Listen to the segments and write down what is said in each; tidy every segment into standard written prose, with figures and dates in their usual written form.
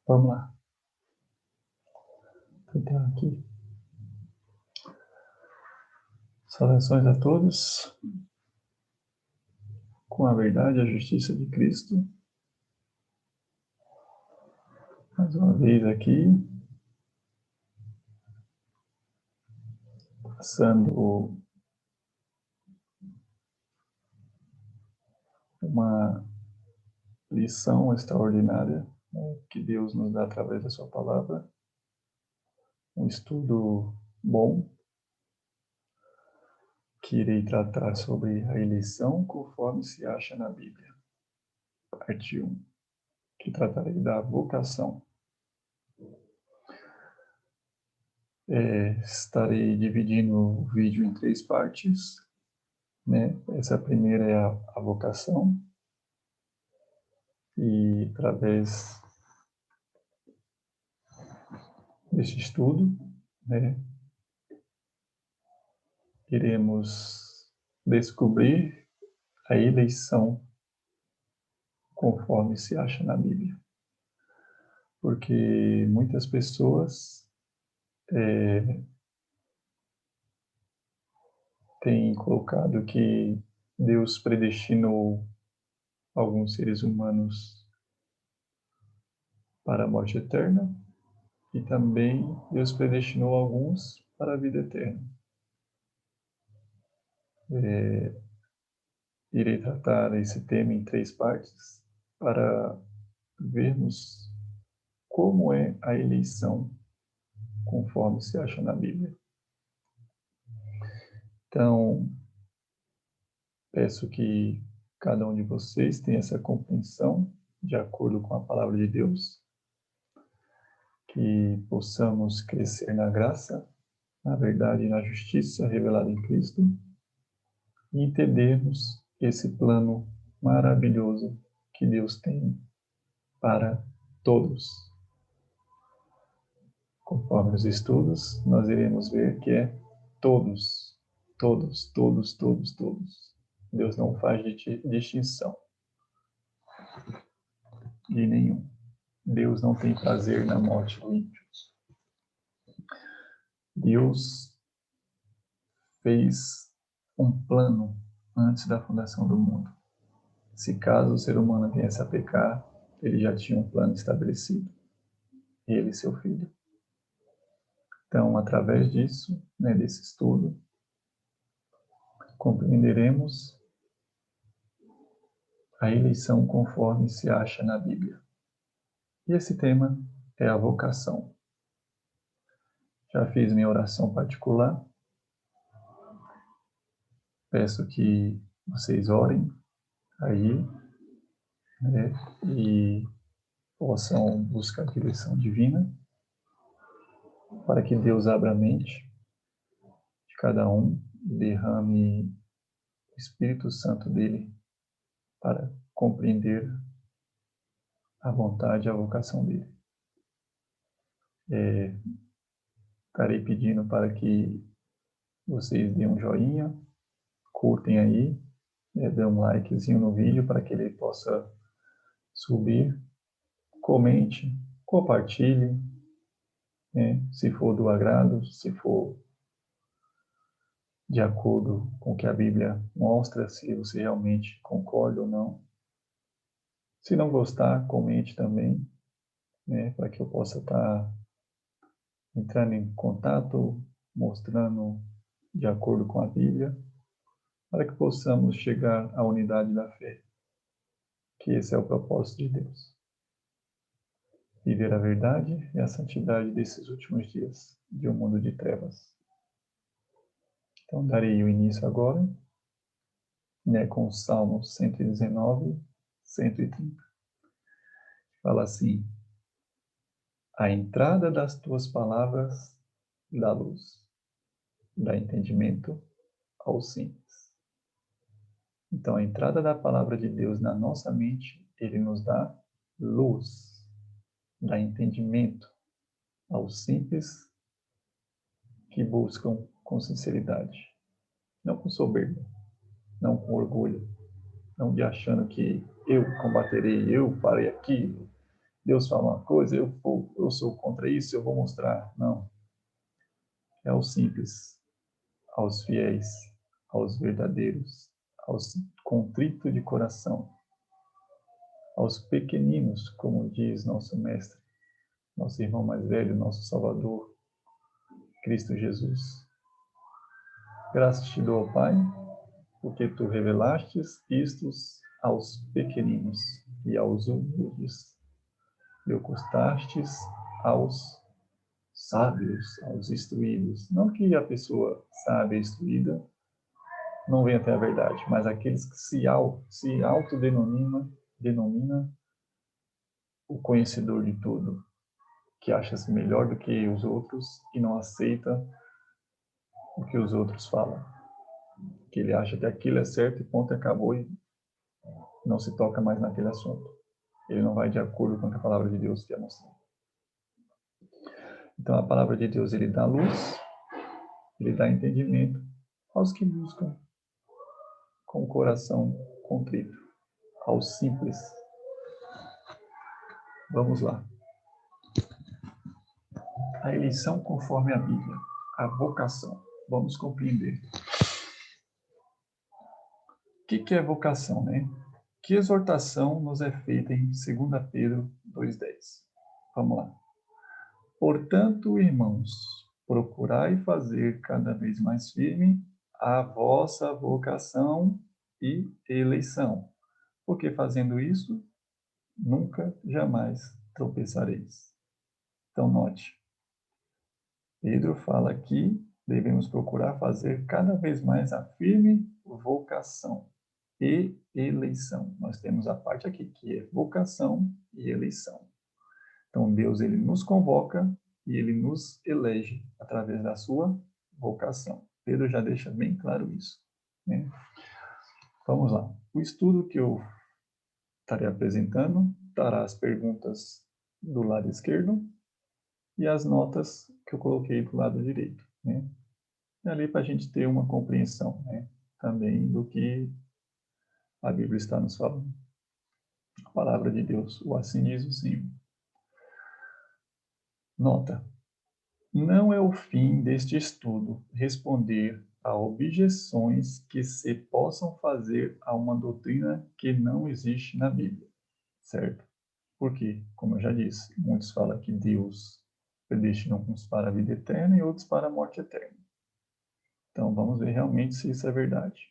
Vamos lá. Então, aqui. Saudações a todos. Com a verdade e a justiça de Cristo. Mais uma vez aqui. Passando uma lição extraordinária, né, que Deus nos dá através da sua palavra. Um estudo bom, que irei tratar sobre a eleição conforme se acha na Bíblia. Parte 1, que tratarei da vocação. Estarei dividindo o vídeo em 3 partes, né? Essa primeira é a vocação, e através deste estudo, né, iremos descobrir a eleição conforme se acha na Bíblia. Porque muitas pessoas têm colocado que Deus predestinou alguns seres humanos para a morte eterna e também Deus predestinou alguns para a vida eterna. Irei tratar esse tema em 3 partes para vermos como é a eleição conforme se acha na Bíblia. Então, peço que cada um de vocês tenha essa compreensão de acordo com a palavra de Deus, que possamos crescer na graça, na verdade e na justiça revelada em Cristo e entendermos esse plano maravilhoso que Deus tem para todos. Conforme os estudos, nós iremos ver que é todos, todos, todos, todos, todos. Deus não faz distinção de nenhum. Deus não tem prazer na morte do ímpio. Deus fez um plano antes da fundação do mundo. Se caso o ser humano viesse a pecar, ele já tinha um plano estabelecido. Ele e seu filho. Então, através disso, né, desse estudo, compreenderemos a eleição conforme se acha na Bíblia. E esse tema é a vocação. Já fiz minha oração particular. Peço que vocês orem aí, né, e possam buscar a direção divina para que Deus abra a mente de cada um e derrame o Espírito Santo dele para compreender a vontade e a vocação dele. Estarei pedindo para que vocês deem um joinha, curtem aí, dê um likezinho no vídeo para que ele possa subir, comente, compartilhe, né, se for do agrado, se for de acordo com o que a Bíblia mostra, se você realmente concorda ou não. Se não gostar, comente também, né, para que eu possa estar entrando em contato, mostrando de acordo com a Bíblia, para que possamos chegar à unidade da fé, que esse é o propósito de Deus. Viver a verdade e a santidade desses últimos dias de um mundo de trevas. Então, darei o início agora, né, com o Salmo 119, 130. Fala assim: a entrada das tuas palavras dá luz, dá entendimento ao simples. Então, a entrada da palavra de Deus na nossa mente, ele nos dá luz, dá entendimento aos simples que buscam com sinceridade, não com soberba, não com orgulho, não de achando que eu combaterei, eu farei aquilo, Deus fala uma coisa, eu sou contra isso, eu vou mostrar. Não. É o simples, aos fiéis, aos verdadeiros, aos contritos de coração, aos pequeninos, como diz nosso mestre, nosso irmão mais velho, nosso Salvador, Cristo Jesus. Graças te dou, Pai, porque tu revelastes isto aos pequeninos e aos humildes. E ocustastes aos sábios, aos instruídos. Não que a pessoa sábia e instruída não venha até a verdade, mas aqueles que se denomina o conhecedor de tudo, que acha-se melhor do que os outros e não aceita o que os outros falam. Que ele acha que aquilo é certo e ponto, acabou e não se toca mais naquele assunto. Ele não vai de acordo com o que a palavra de Deus quer mostrar. Então a palavra de Deus, ele dá luz, ele dá entendimento aos que buscam com o coração contrito, aos simples. Vamos lá. A eleição conforme a Bíblia, a vocação. Vamos compreender. O que é vocação, né? Que exortação nos é feita em 2 Pedro 2,10? Vamos lá. Portanto, irmãos, procurai fazer cada vez mais firme a vossa vocação e eleição, porque fazendo isso, nunca, jamais tropeçareis. Então, note, Pedro fala que devemos procurar fazer cada vez mais a firme vocação e eleição. Nós temos a parte aqui que é vocação e eleição. Então, Deus, ele nos convoca e ele nos elege através da sua vocação. Pedro já deixa bem claro isso, né? Vamos lá. O estudo que eu estarei apresentando dará as perguntas do lado esquerdo e as notas que eu coloquei do lado direito, né? E ali para a gente ter uma compreensão, né, também do que a Bíblia está nos falando. A palavra de Deus, o assim diz o Senhor. Nota. Não é o fim deste estudo responder a objeções que se possam fazer a uma doutrina que não existe na Bíblia, certo? Porque, como eu já disse, muitos falam que Deus predestinou uns para a vida eterna e outros para a morte eterna. Então, vamos ver realmente se isso é verdade.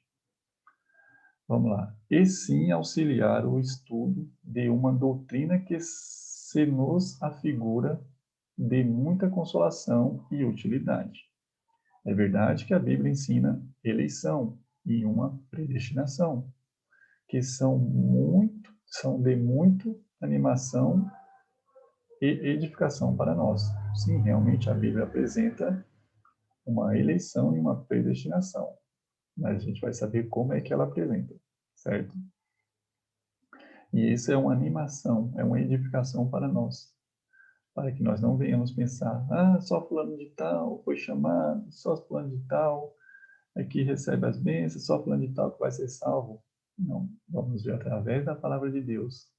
Vamos lá. E sim auxiliar o estudo de uma doutrina que se nos afigura de muita consolação e utilidade. É verdade que a Bíblia ensina eleição e uma predestinação, que são de muito animação e edificação para nós. Sim, realmente a Bíblia apresenta uma eleição e uma predestinação, mas a gente vai saber como é que ela apresenta, certo? E isso é uma animação, é uma edificação para nós, para que nós não venhamos pensar, só fulano de tal foi chamado, só fulano de tal é que recebe as bênçãos, só fulano de tal que vai ser salvo. Não, vamos ver através da palavra de Deus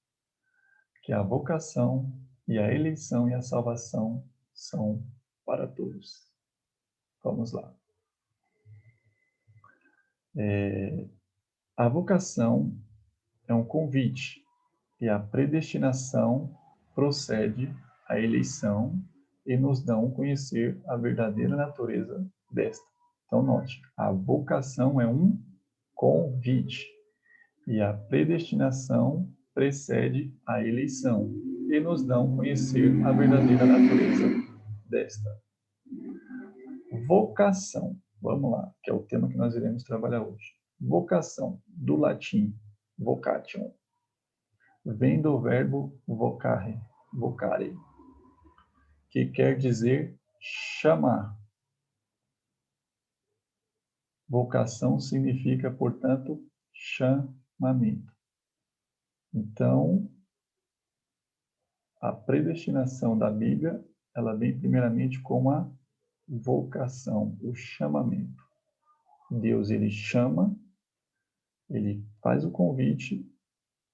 que a vocação e a eleição e a salvação são para todos. Vamos lá. A vocação é um convite e a predestinação procede à eleição e nos dão conhecer a verdadeira natureza desta. Então, note, a vocação é um convite e a predestinação precede a eleição e nos dão conhecer a verdadeira natureza desta. Vocação, vamos lá, que é o tema que nós iremos trabalhar hoje. Vocação, do latim vocatio, vem do verbo vocare, que quer dizer chamar. Vocação significa, portanto, chamamento. Então, a predestinação da Bíblia, ela vem primeiramente com a vocação, o chamamento. Deus, ele chama, ele faz o convite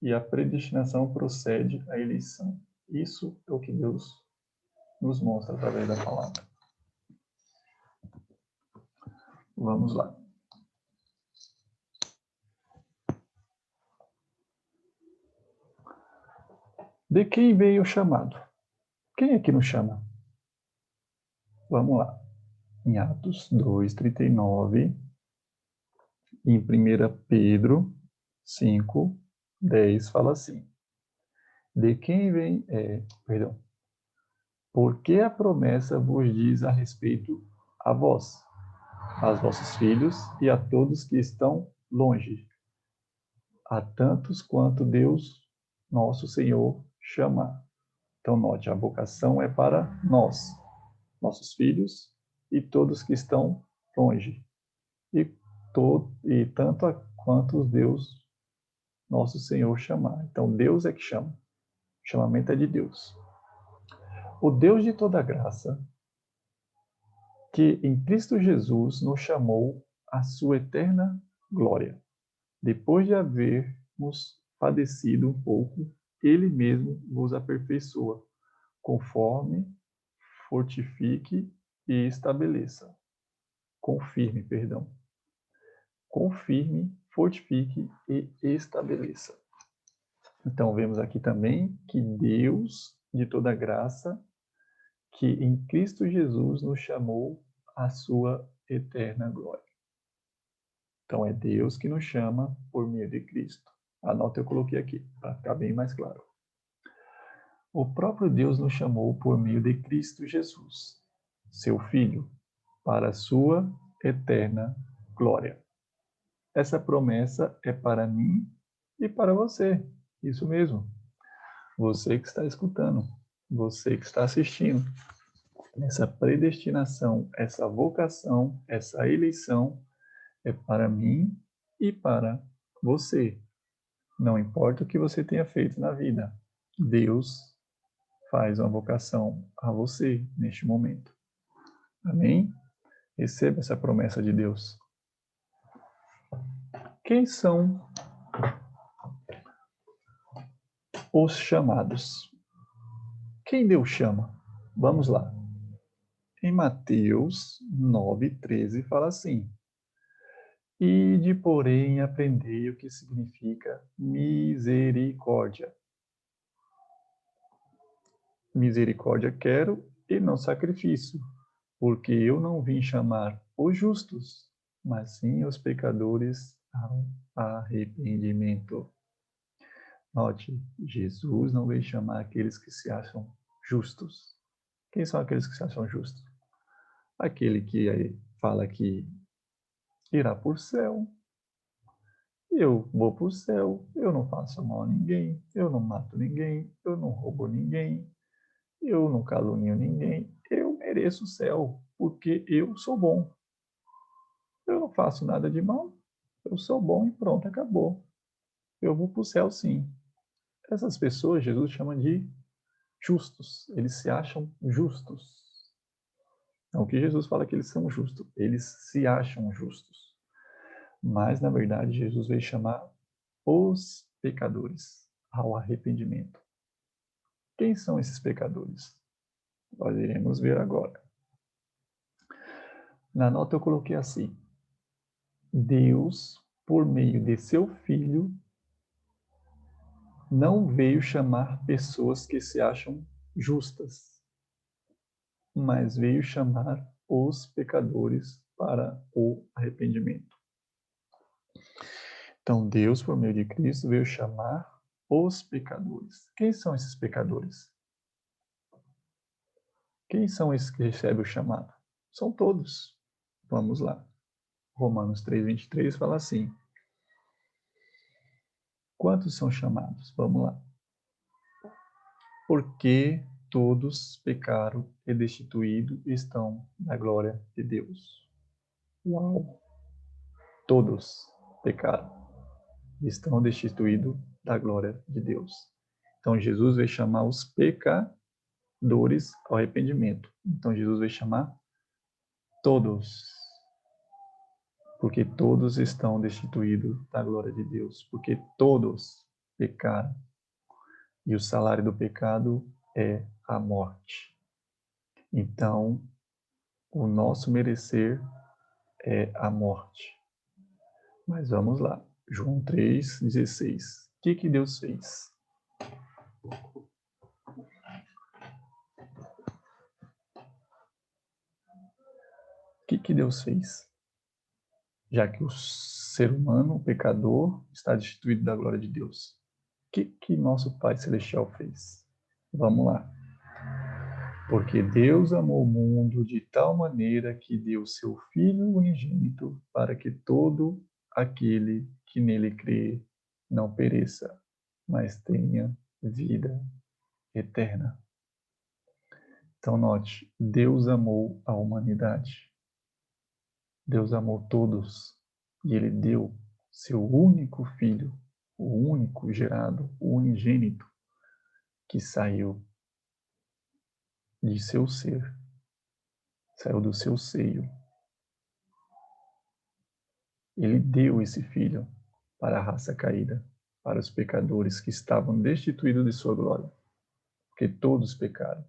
e a predestinação procede à eleição. Isso é o que Deus nos mostra através da palavra. Vamos lá. De quem veio o chamado? Quem é que nos chama? Vamos lá. Em Atos 2:39, em 1 Pedro 5:10 fala assim: De quem vem, porque a promessa vos diz a respeito a vós, aos vossos filhos e a todos que estão longe, a tantos quanto Deus, nosso Senhor, chama. Então, note, a vocação é para nós, nossos filhos e todos que estão longe. E tanto quanto Deus, nosso Senhor, chamar. Então, Deus é que chama. O chamamento é de Deus. O Deus de toda graça, que em Cristo Jesus nos chamou à sua eterna glória. Depois de havermos padecido um pouco, Ele mesmo vos aperfeiçoa, conforme fortifique e estabeleça. Confirme, perdão. Confirme, fortifique e estabeleça. Então, vemos aqui também que Deus, de toda graça, que em Cristo Jesus nos chamou à sua eterna glória. Então, é Deus que nos chama por meio de Cristo. A nota eu coloquei aqui, para ficar bem mais claro. O próprio Deus nos chamou por meio de Cristo Jesus, seu Filho, para a sua eterna glória. Essa promessa é para mim e para você. Isso mesmo. Você que está escutando, você que está assistindo. Essa predestinação, essa vocação, essa eleição é para mim e para você. Não importa o que você tenha feito na vida, Deus faz uma vocação a você neste momento. Amém? Receba essa promessa de Deus. Quem são os chamados? Quem Deus chama? Vamos lá. Em Mateus 9:13 fala assim: Ide, porém, aprendei o que significa misericórdia. Misericórdia quero e não sacrifício, porque eu não vim chamar os justos, mas sim os pecadores ao arrependimento. Note, Jesus não veio chamar aqueles que se acham justos. Quem são aqueles que se acham justos? Aquele que aí fala que irá para o céu. Eu vou para o céu, eu não faço mal a ninguém, eu não mato ninguém, eu não roubo ninguém, eu não calunio ninguém, eu mereço o céu, porque eu sou bom. Eu não faço nada de mal, eu sou bom e pronto, acabou. Eu vou para o céu sim. Essas pessoas Jesus chama de justos, eles se acham justos. Não que Jesus fala que eles são justos, eles se acham justos. Mas, na verdade, Jesus veio chamar os pecadores ao arrependimento. Quem são esses pecadores? Nós iremos ver agora. Na nota eu coloquei assim: Deus, por meio de seu Filho, não veio chamar pessoas que se acham justas, mas veio chamar os pecadores para o arrependimento. Então, Deus, por meio de Cristo, veio chamar os pecadores. Quem são esses pecadores? Quem são esses que recebem o chamado? São todos. Vamos lá. Romanos 3:23 fala assim: Quantos são chamados? Vamos lá. Porque todos pecaram e destituídos estão da glória de Deus. Uau! Todos pecaram e estão destituídos da glória de Deus. Então Jesus veio chamar os pecadores ao arrependimento. Então Jesus veio chamar todos. Porque todos estão destituídos da glória de Deus. Porque todos pecaram. E o salário do pecado é a morte. Então, o nosso merecer é a morte. Mas vamos lá. João 3,16. O que Deus fez? O que Deus fez? Já que o ser humano, o pecador, está destituído da glória de Deus. O que nosso Pai Celestial fez? Vamos lá. Porque Deus amou o mundo de tal maneira que deu seu Filho unigênito para que todo aquele que nele crê não pereça, mas tenha vida eterna. Então note, Deus amou a humanidade. Deus amou todos e Ele deu seu único Filho, o único gerado, o unigênito, que saiu de seu ser, saiu do seu seio. Ele deu esse Filho para a raça caída, para os pecadores que estavam destituídos de sua glória, porque todos pecaram.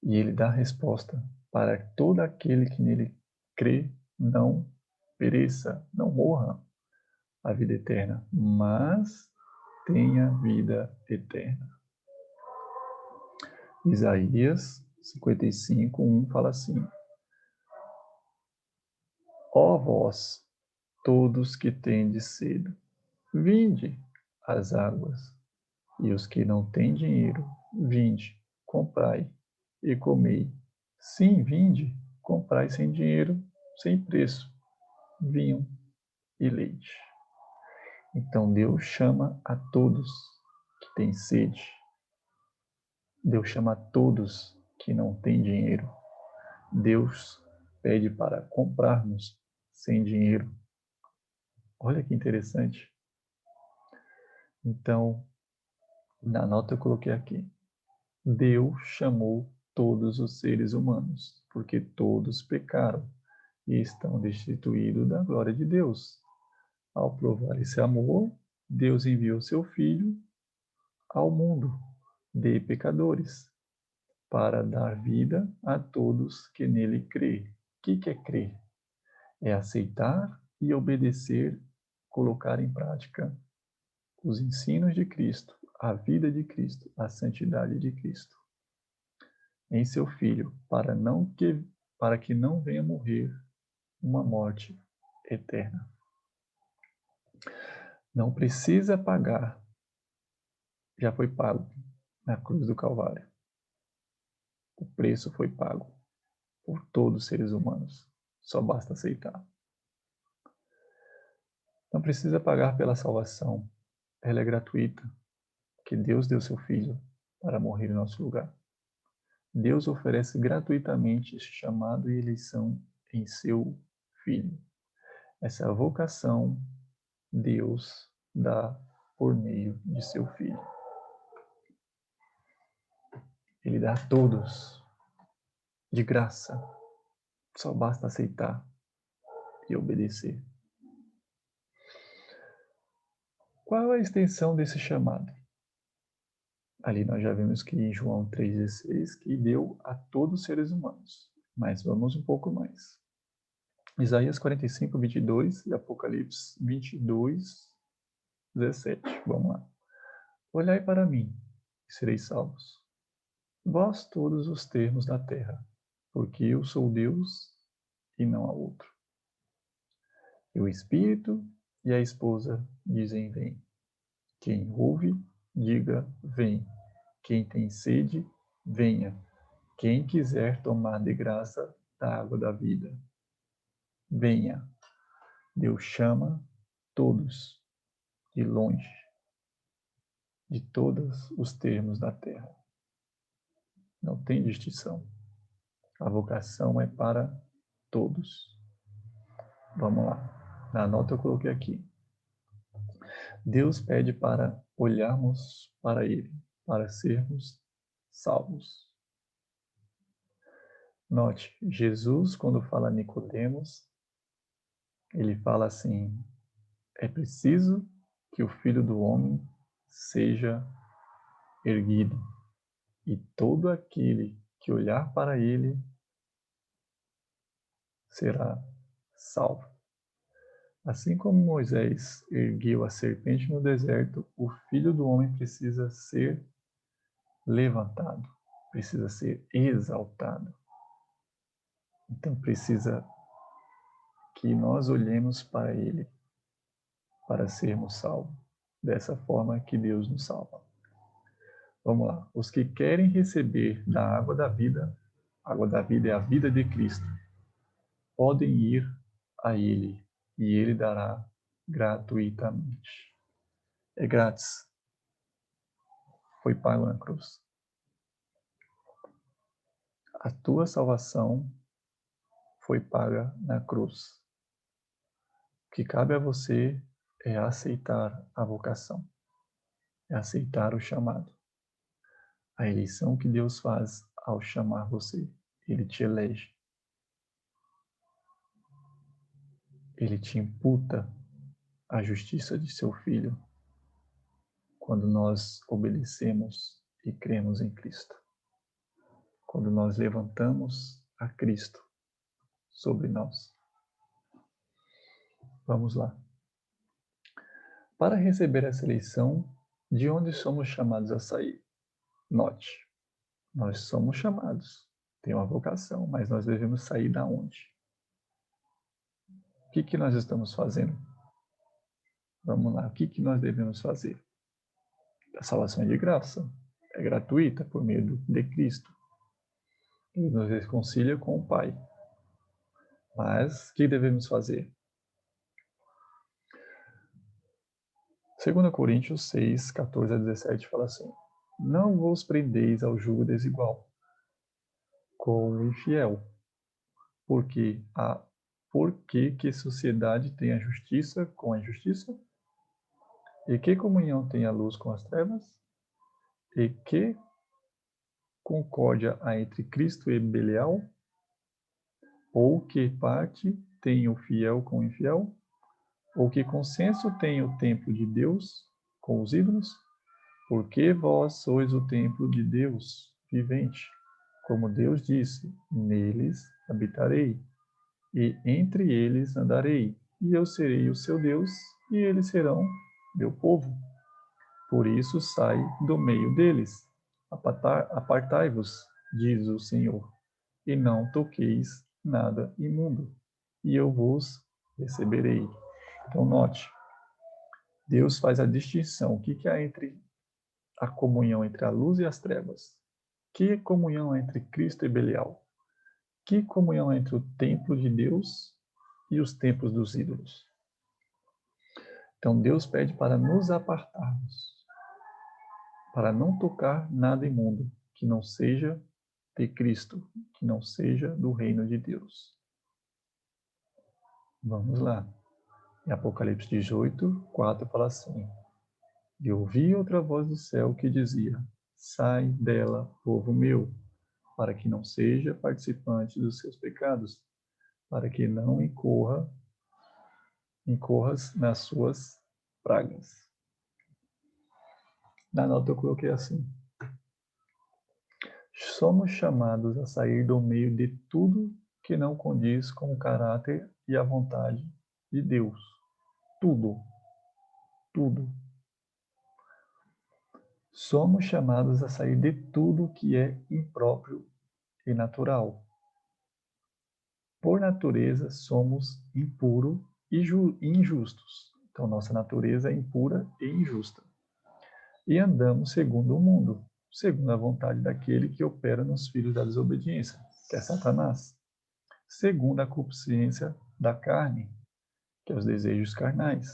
E Ele dá a resposta para todo aquele que nele crê não pereça, não morra a vida eterna, mas tenha vida eterna. Isaías 55:1 fala assim: Ó vós, todos que tendes sede, vinde às águas, e os que não têm dinheiro, vinde, comprai e comei. Sim, vinde, comprai sem dinheiro, sem preço, vinho e leite. Então Deus chama a todos que têm sede. Deus chama a todos que não têm dinheiro. Deus pede para comprarmos sem dinheiro. Olha que interessante. Então, na nota eu coloquei aqui: Deus chamou todos os seres humanos, porque todos pecaram e estão destituídos da glória de Deus. Ao provar esse amor, Deus enviou seu Filho ao mundo de pecadores para dar vida a todos que nele crê. O que é crer? É aceitar e obedecer, colocar em prática os ensinos de Cristo, a vida de Cristo, a santidade de Cristo em seu Filho, para que não venha morrer uma morte eterna. Não precisa pagar, já foi pago na cruz do Calvário. O preço foi pago por todos os seres humanos. Só basta aceitar. Não precisa pagar pela salvação. Ela é gratuita, que Deus deu seu Filho para morrer em nosso lugar. Deus oferece gratuitamente este chamado e eleição em seu Filho. Essa vocação Deus dá por meio de seu Filho. Ele dá a todos de graça. Só basta aceitar e obedecer. Qual é a extensão desse chamado? Ali nós já vimos que em João 3,16 que deu a todos os seres humanos. Mas vamos um pouco mais. Isaías 45:22 e Apocalipse 22:17. Vamos lá. Olhai para mim e sereis salvos, vós todos os termos da terra, porque eu sou Deus e não há outro. E o Espírito e a esposa dizem: vem. Quem ouve, diga: vem. Quem tem sede, venha. Quem quiser tomar de graça da água da vida, venha. Deus chama todos de longe, de todos os termos da terra. Não tem distinção. A vocação é para todos. Vamos lá. Na nota eu coloquei aqui. Deus pede para olharmos para Ele, para sermos salvos. Note, Jesus, quando fala a Nicodemos, ele fala assim: é preciso que o Filho do Homem seja erguido. e todo aquele que olhar para ele será salvo. Assim como Moisés ergueu a serpente no deserto, o Filho do Homem precisa ser levantado, precisa ser exaltado. Então precisa que nós olhemos para ele para sermos salvos. Dessa forma que Deus nos salva. Vamos lá. Os que querem receber da água da vida é a vida de Cristo, podem ir a ele e ele dará gratuitamente. É grátis. Foi pago na cruz. A tua salvação foi paga na cruz. O que cabe a você é aceitar a vocação, é aceitar o chamado. A eleição que Deus faz ao chamar você. Ele te elege. Ele te imputa a justiça de seu Filho quando nós obedecemos e cremos em Cristo. Quando nós levantamos a Cristo sobre nós. Vamos lá. Para receber essa eleição, de onde somos chamados a sair? Note, nós somos chamados, tem uma vocação, mas nós devemos sair da onde? O que nós estamos fazendo? Vamos lá, o que nós devemos fazer? A salvação é de graça, é gratuita por meio de Cristo. Ele nos reconcilia com o Pai. Mas o que devemos fazer? 2 Coríntios 6, 14 a 17 fala assim: não vos prendeis ao jugo desigual com o infiel, porque que sociedade tem a justiça com a injustiça? E que comunhão tem a luz com as trevas? E que concórdia há entre Cristo e Belial? Ou que parte tem o fiel com o infiel? Ou que consenso tem o templo de Deus com os ídolos? Porque vós sois o templo de Deus vivente. Como Deus disse, neles habitarei, e entre eles andarei, e eu serei o seu Deus, e eles serão meu povo. Por isso sai do meio deles. Apartai-vos, diz o Senhor, e não toqueis nada imundo, e eu vos receberei. Então note, Deus faz a distinção. O que há entre a comunhão entre a luz e as trevas? Que comunhão entre Cristo e Belial? Que comunhão entre o templo de Deus e os templos dos ídolos? Então Deus pede para nos apartarmos, para não tocar nada imundo, que não seja de Cristo, que não seja do reino de Deus. Vamos lá. Em Apocalipse 18, 4 fala assim: e ouvi outra voz do céu que dizia: sai dela, povo meu, para que não seja participante dos seus pecados, para que não incorras nas suas pragas. Na nota eu coloquei assim: somos chamados a sair do meio de tudo que não condiz com o caráter e a vontade de Deus. Tudo. Tudo. Somos chamados a sair de tudo que é impróprio e natural. Por natureza, somos impuros e injustos. Então, nossa natureza é impura e injusta. E andamos segundo o mundo, segundo a vontade daquele que opera nos filhos da desobediência, que é Satanás. Segundo a concupiscência da carne, que é os desejos carnais.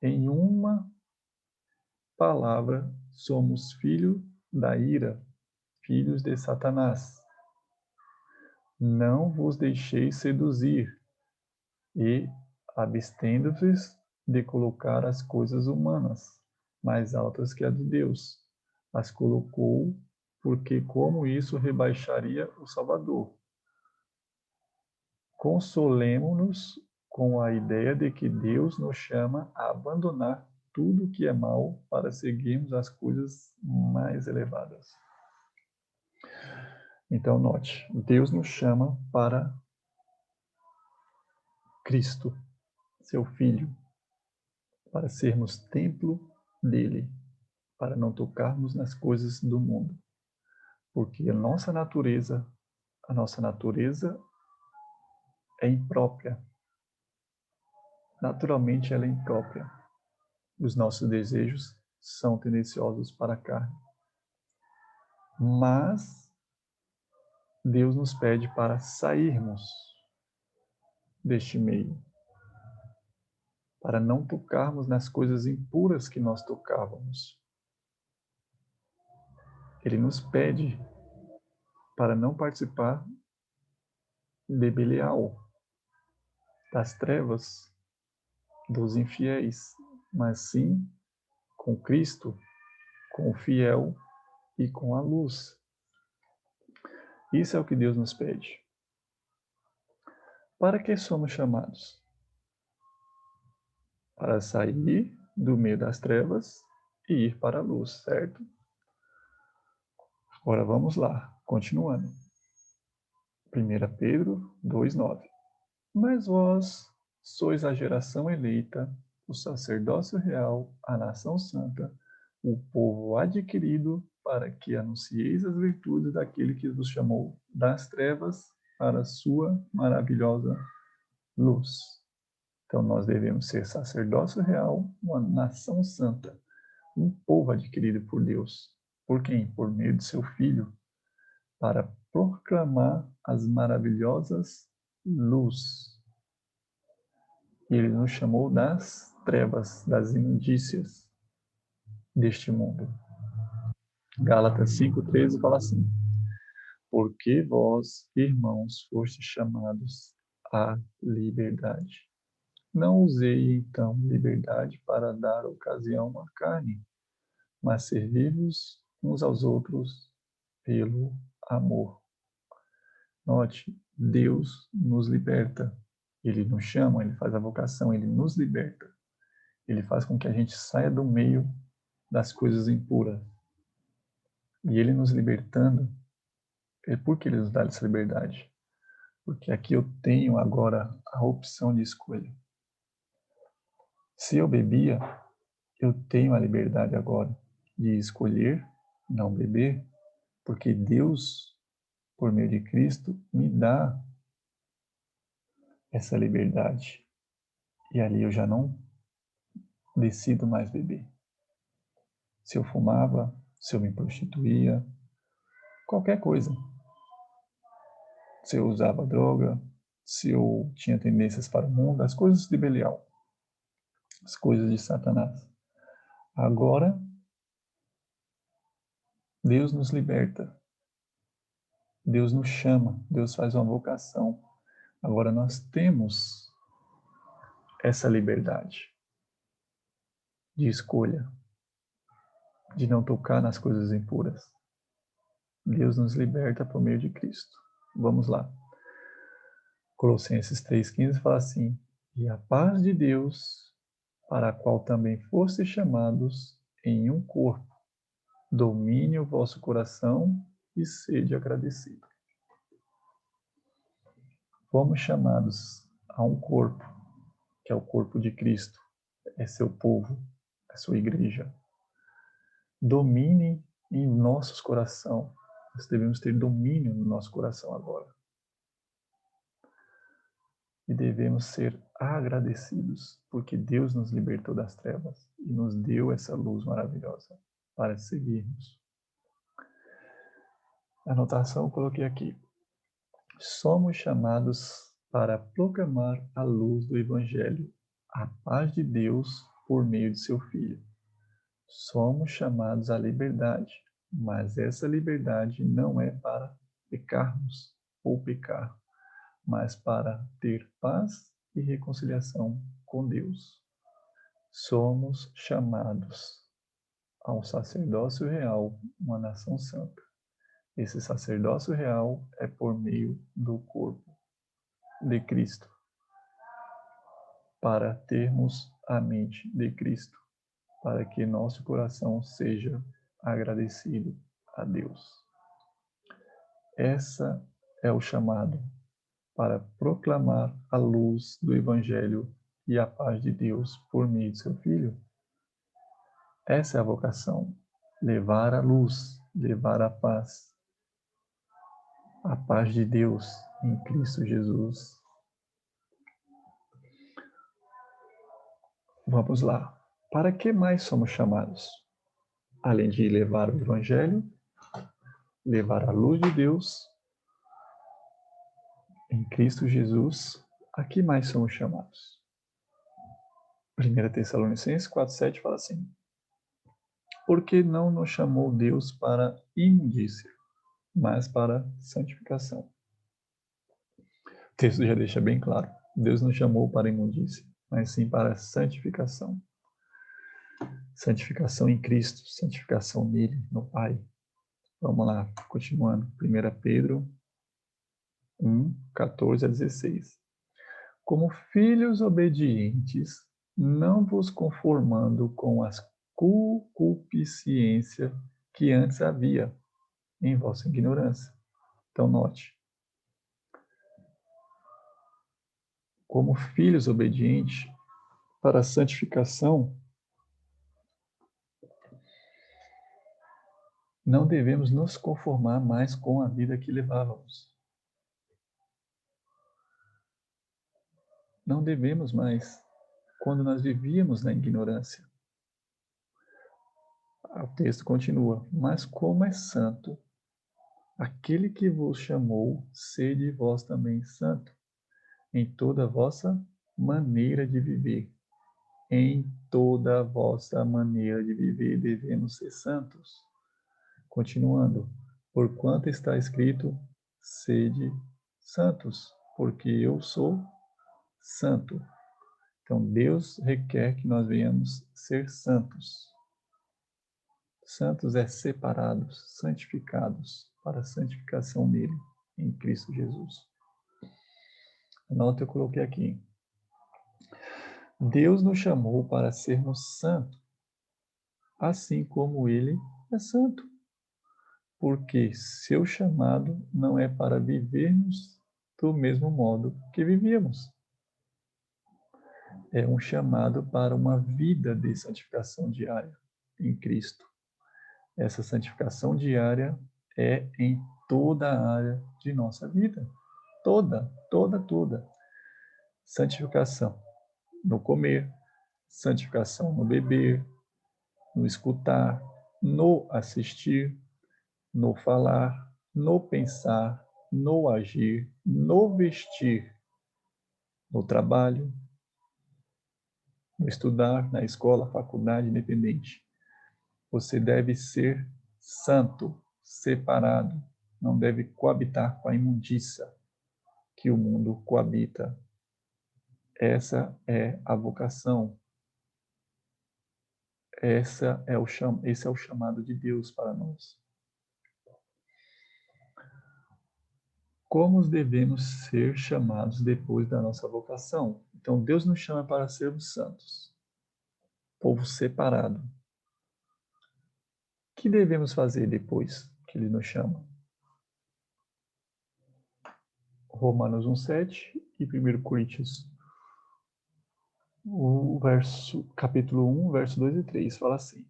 Em uma palavra, somos filhos da ira, filhos de Satanás. Não vos deixeis seduzir, e abstendo-vos de colocar as coisas humanas mais altas que a de Deus. As colocou, porque como isso rebaixaria o Salvador. Consolemo-nos com a ideia de que Deus nos chama a abandonar tudo que é mal para seguirmos as coisas mais elevadas. Então, note, Deus nos chama para Cristo, seu Filho, para sermos templo dele, para não tocarmos nas coisas do mundo. Porque a nossa natureza é imprópria. Naturalmente ela é imprópria. Os nossos desejos são tendenciosos para a carne. Mas Deus nos pede para sairmos deste meio, para não tocarmos nas coisas impuras que nós tocávamos. Ele nos pede para não participar de Belial, das trevas, dos infiéis, mas sim com Cristo, com o fiel e com a luz. Isso é o que Deus nos pede. Para que somos chamados? Para sair do meio das trevas e ir para a luz, certo? Agora vamos lá, continuando. 1 Pedro 2,9. Mas vós sois a geração eleita, o sacerdócio real, a nação santa, o povo adquirido, para que anuncieis as virtudes daquele que vos chamou das trevas para a sua maravilhosa luz. Então nós devemos ser sacerdócio real, uma nação santa, um povo adquirido por Deus. Por quem? Por meio de seu Filho, para proclamar as maravilhosas luz. E ele nos chamou das trevas, das imundícias deste mundo. Gálatas 5,13 fala assim: porque vós, irmãos, fostes chamados à liberdade. Não usei, então, liberdade para dar ocasião à carne, mas servir-vos uns aos outros pelo amor. Note, Deus nos liberta. Ele nos chama, ele faz a vocação, ele nos liberta. Ele faz com que a gente saia do meio das coisas impuras. E ele nos libertando, por que ele nos dá essa liberdade? Porque aqui eu tenho agora a opção de escolha. Se eu bebia, eu tenho a liberdade agora de escolher não beber, porque Deus, por meio de Cristo, me dá essa liberdade. E ali eu já não decido mais beber. Se eu fumava, se eu me prostituía, qualquer coisa. Se eu usava droga, se eu tinha tendências para o mundo, as coisas de Belial, as coisas de Satanás. Agora, Deus nos liberta. Deus nos chama, Deus faz uma vocação. Agora nós temos essa liberdade de escolha, de não tocar nas coisas impuras. Deus nos liberta por meio de Cristo. Vamos lá. Colossenses 3,15 fala assim: e a paz de Deus, para a qual também fostes chamados em um corpo, domine o vosso coração e sede agradecido. Fomos chamados a um corpo, que é o corpo de Cristo, é seu povo, é sua igreja. Domine em nossos corações. Nós devemos ter domínio no nosso coração agora. E devemos ser agradecidos, porque Deus nos libertou das trevas e nos deu essa luz maravilhosa para seguirmos. A anotação eu coloquei aqui. Somos chamados para proclamar a luz do Evangelho, a paz de Deus por meio de seu Filho. Somos chamados à liberdade, mas essa liberdade não é para pecarmos ou pecar, mas para ter paz e reconciliação com Deus. Somos chamados a um sacerdócio real, uma nação santa. Esse sacerdócio real é por meio do corpo de Cristo, para termos a mente de Cristo, para que nosso coração seja agradecido a Deus. Essa é o chamado para proclamar a luz do Evangelho e a paz de Deus por meio de seu Filho. Essa é a vocação, levar a luz, levar a paz de Deus em Cristo Jesus. Vamos lá. Para que mais somos chamados? Além de levar o Evangelho, levar a luz de Deus em Cristo Jesus, a que mais somos chamados? 1 Tessalonicenses 4,7 fala assim: porque não nos chamou Deus para imundícia, mas para santificação. O texto já deixa bem claro. Deus não chamou para imundícia, mas sim para santificação. Santificação em Cristo, santificação nele, no Pai. Vamos lá, continuando. 1 Pedro 1, 14 a 16. Como filhos obedientes, não vos conformando com as concupiscência que antes havia em vossa ignorância. Então, note. Como filhos obedientes para a santificação, não devemos nos conformar mais com a vida que levávamos. Não devemos mais, quando nós vivíamos na ignorância. O texto continua: mas como é santo, aquele que vos chamou, sede vós também santo, em toda a vossa maneira de viver. Em toda a vossa maneira de viver devemos ser santos. Continuando, porquanto está escrito, sede santos, porque eu sou santo. Então, Deus requer que nós venhamos ser santos. Santos é separados, santificados, para a santificação nele, em Cristo Jesus. A nota eu coloquei aqui. Deus nos chamou para sermos santos, assim como ele é santo. Porque seu chamado não é para vivermos do mesmo modo que vivíamos. É um chamado para uma vida de santificação diária em Cristo. Essa santificação diária é em toda a área de nossa vida. Toda. Santificação no comer, santificação no beber, no escutar, no assistir, no falar, no pensar, no agir, no vestir, no trabalho, no estudar, na escola, faculdade, independente. Você deve ser santo, separado, não deve coabitar com a imundícia que o mundo coabita. Essa é a vocação. Esse é o chamado de Deus para nós. Como devemos ser chamados depois da nossa vocação? Então, Deus nos chama para sermos santos, povo separado. O que devemos fazer depois que Ele nos chama? Romanos 1,7 e 1 Coríntios, capítulo 1, verso 2 e 3, fala assim: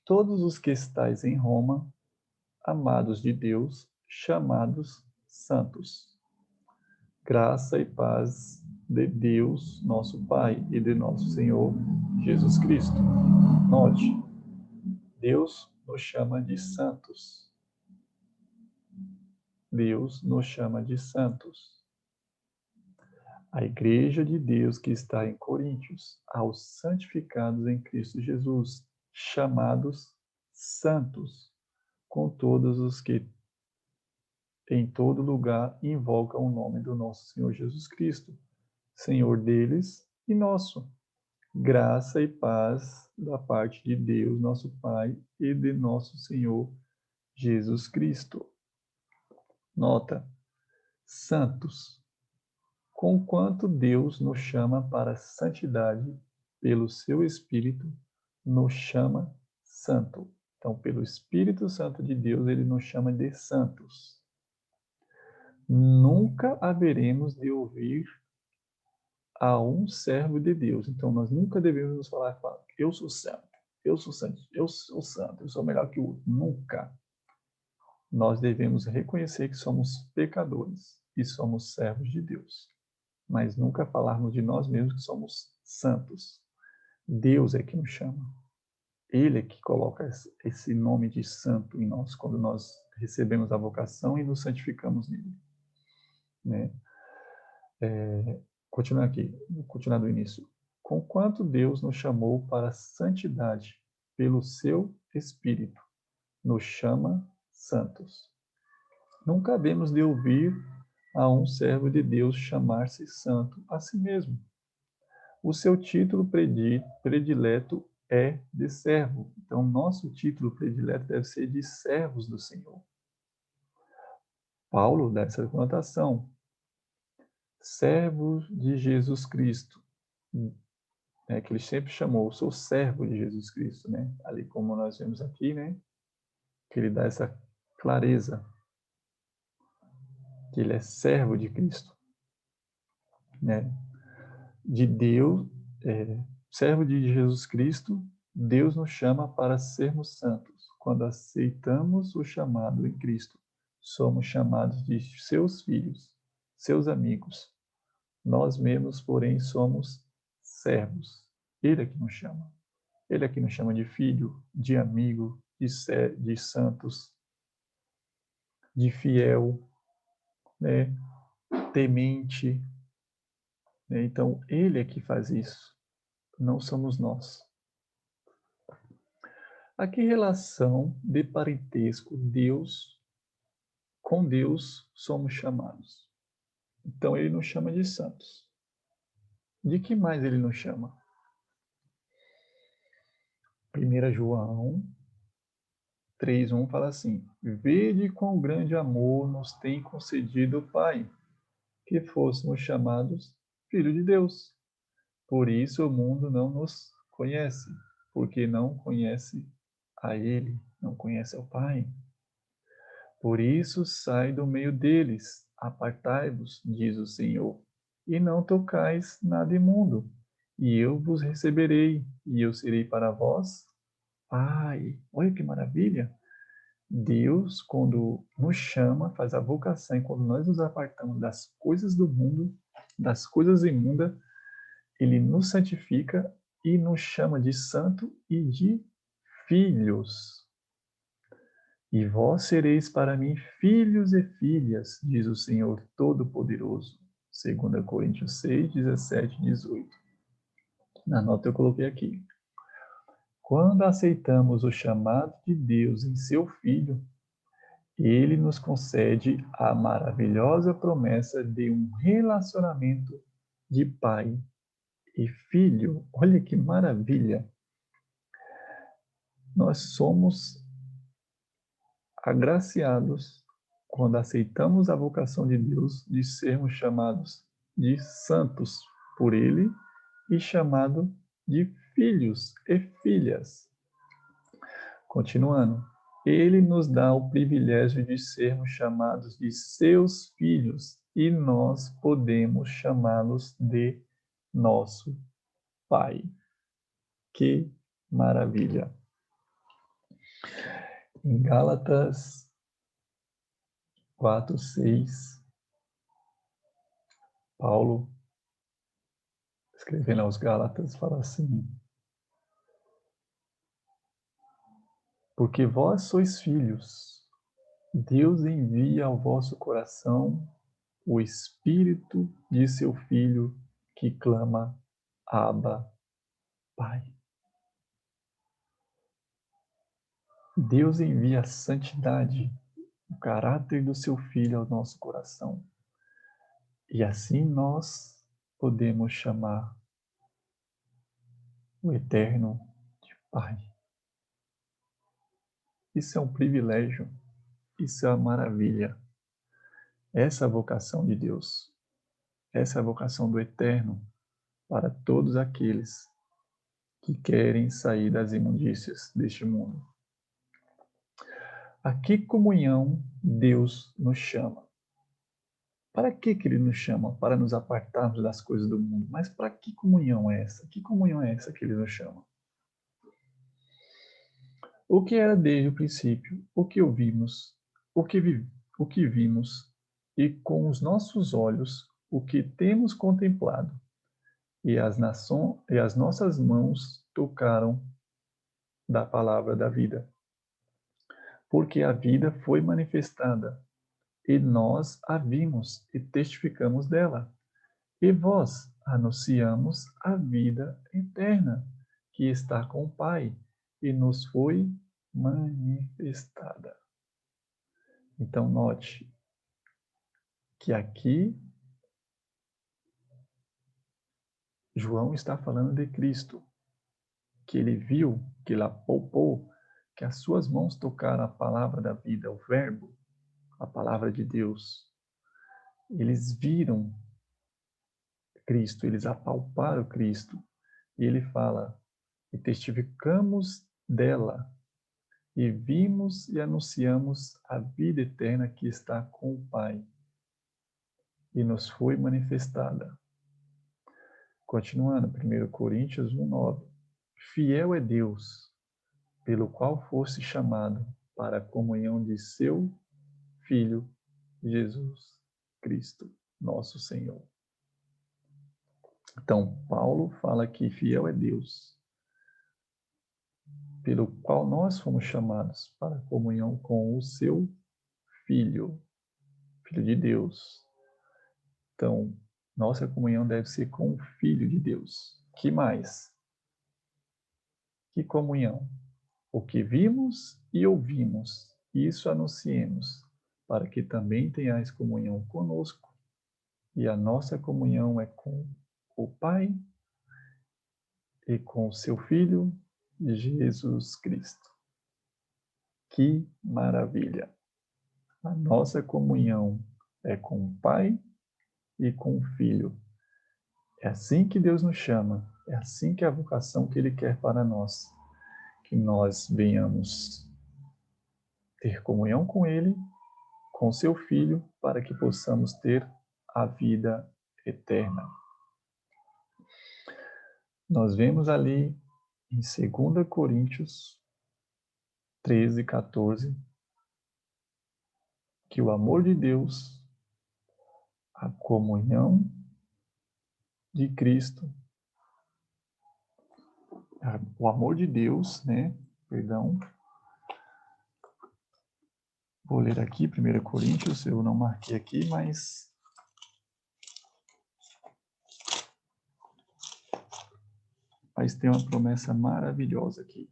todos os que estáis em Roma, amados de Deus, chamados santos. Graça e paz de Deus, nosso Pai, e de nosso Senhor Jesus Cristo. Note, Deus nos chama de santos. Deus nos chama de santos. A igreja de Deus que está em Coríntios, aos santificados em Cristo Jesus, chamados santos, com todos os que em todo lugar invocam o nome do nosso Senhor Jesus Cristo, Senhor deles e nosso. Graça e paz da parte de Deus, nosso Pai, e de nosso Senhor Jesus Cristo. Nota, santos, conquanto Deus nos chama para a santidade, pelo seu Espírito, nos chama santo. Então, pelo Espírito Santo de Deus, ele nos chama de santos. Nunca haveremos de ouvir a um servo de Deus. Então, nós nunca devemos nos falar, eu sou santo, eu sou santo, eu sou santo, eu sou melhor que o outro. Nunca. Nós devemos reconhecer que somos pecadores e somos servos de Deus. Mas nunca falarmos de nós mesmos que somos santos. Deus é que nos chama. Ele é que coloca esse nome de santo em nós, quando nós recebemos a vocação e nos santificamos nele. Né? Continuar aqui, continuar do início. Conquanto Deus nos chamou para a santidade pelo seu Espírito, nos chama santos. Nunca havemos de ouvir a um servo de Deus chamar-se santo a si mesmo. O seu título predileto é de servo. Então, nosso título predileto deve ser de servos do Senhor. Paulo dá essa conotação. Servo de Jesus Cristo. Que ele sempre chamou, sou servo de Jesus Cristo, né? Ali como nós vemos aqui, né? Que ele dá essa clareza. Que ele é servo de Cristo. Né? De Deus, servo de Jesus Cristo, Deus nos chama para sermos santos. Quando aceitamos o chamado em Cristo, somos chamados de seus filhos, seus amigos. Nós mesmos, porém, somos servos. Ele é que nos chama. Ele é que nos chama de filho, de amigo, de santos, de fiel, né? Temente. Né? Então, ele é que faz isso. Não somos nós. A que relação de parentesco com Deus somos chamados? Então, ele nos chama de santos. De que mais ele nos chama? 1 João 3:1 fala assim: Vede quão grande amor nos tem concedido o Pai, que fôssemos chamados filhos de Deus. Por isso o mundo não nos conhece, porque não conhece a Ele, não conhece ao Pai. Por isso sai do meio deles, apartai-vos, diz o Senhor, e não tocais nada imundo, e eu vos receberei, e eu serei para vós Pai. Olha que maravilha! Deus, quando nos chama, faz a vocação, e quando nós nos apartamos das coisas do mundo, das coisas imundas, Ele nos santifica e nos chama de santo e de filhos. E vós sereis para mim filhos e filhas, diz o Senhor Todo-Poderoso. 2 Coríntios 6, 17 e 18. Na nota eu coloquei aqui. Quando aceitamos o chamado de Deus em seu Filho, ele nos concede a maravilhosa promessa de um relacionamento de pai e filho. Olha que maravilha! Nós somos agraciados quando aceitamos a vocação de Deus de sermos chamados de santos por Ele e chamado de filhos e filhas. Continuando, Ele nos dá o privilégio de sermos chamados de seus filhos e nós podemos chamá-los de nosso Pai. Que maravilha! Em Gálatas 4:6, Paulo, escrevendo aos Gálatas, fala assim: Porque vós sois filhos, Deus envia ao vosso coração o Espírito de seu Filho que clama, Abba, Pai. Deus envia a santidade, o caráter do seu Filho ao nosso coração. E assim nós podemos chamar o Eterno de Pai. Isso é um privilégio, isso é uma maravilha. Essa é a vocação de Deus. Essa é a vocação do Eterno para todos aqueles que querem sair das imundícias deste mundo. A que comunhão Deus nos chama? Para que Ele nos chama? Para nos apartarmos das coisas do mundo. Mas para que comunhão é essa? Que comunhão é essa que Ele nos chama? O que era desde o princípio, o que ouvimos, o que, o que vimos, e com os nossos olhos, o que temos contemplado, e as nossas mãos tocaram da palavra da vida. Porque a vida foi manifestada, e nós a vimos e testificamos dela. E vós anunciamos a vida eterna, que está com o Pai, e nos foi manifestada. Então, note que aqui João está falando de Cristo, que ele viu, que ele apalpou, que as suas mãos tocaram a palavra da vida, o Verbo, a palavra de Deus. Eles viram Cristo, eles apalparam Cristo. E ele fala, e testificamos dela, e vimos e anunciamos a vida eterna que está com o Pai, e nos foi manifestada. Continuando, 1 Coríntios 1:9. Fiel é Deus, pelo qual fosse chamado para a comunhão de seu Filho, Jesus Cristo, nosso Senhor. Então, Paulo fala que fiel é Deus, pelo qual nós fomos chamados para a comunhão com o seu Filho, Filho de Deus. Então, nossa comunhão deve ser com o Filho de Deus. Que mais? Que comunhão? O que vimos e ouvimos, isso anunciemos, para que também tenhais comunhão conosco. E a nossa comunhão é com o Pai e com o seu Filho, Jesus Cristo. Que maravilha! A nossa comunhão é com o Pai e com o Filho. É assim que Deus nos chama, é assim que é a vocação que Ele quer para nós. Que nós venhamos ter comunhão com Ele, com seu Filho, para que possamos ter a vida eterna. Nós vemos ali em 2 Coríntios 13:14, que o amor de Deus, a comunhão de Cristo, o amor de Deus, né? Perdão. Vou ler aqui 1 Coríntios, eu não marquei aqui, mas tem uma promessa maravilhosa aqui.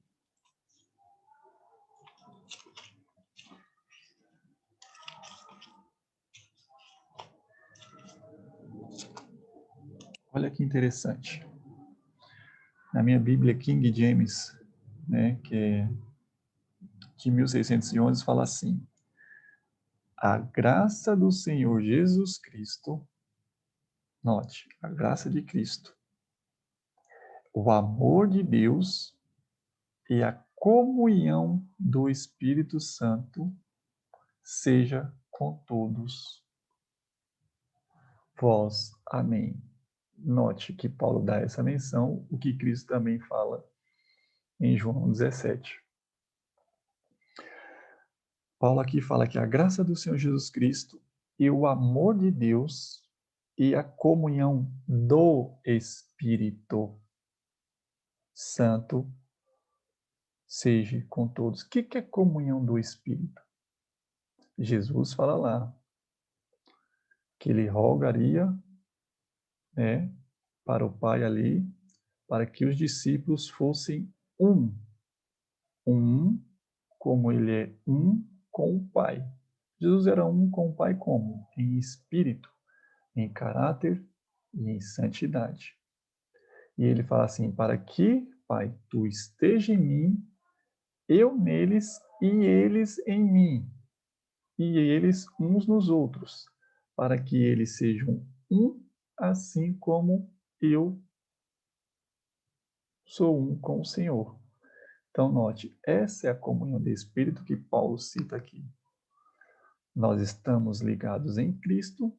Olha que interessante. Na minha Bíblia King James, né, que é de 1611, fala assim: a graça do Senhor Jesus Cristo, note, a graça de Cristo, o amor de Deus e a comunhão do Espírito Santo seja com todos vós. Amém. Note que Paulo dá essa menção, o que Cristo também fala em João 17. Paulo aqui fala que a graça do Senhor Jesus Cristo e o amor de Deus e a comunhão do Espírito Santo seja com todos. O que é comunhão do Espírito? Jesus fala lá que ele rogaria, né, para o Pai ali, para que os discípulos fossem um. Um, como ele é um com o Pai. Jesus era um com o Pai como? Em espírito, em caráter e em santidade. E ele fala assim, para que, Pai, tu esteja em mim, eu neles e eles em mim, e eles uns nos outros, para que eles sejam um, assim como eu sou um com o Senhor. Então, note, essa é a comunhão de espírito que Paulo cita aqui. Nós estamos ligados em Cristo,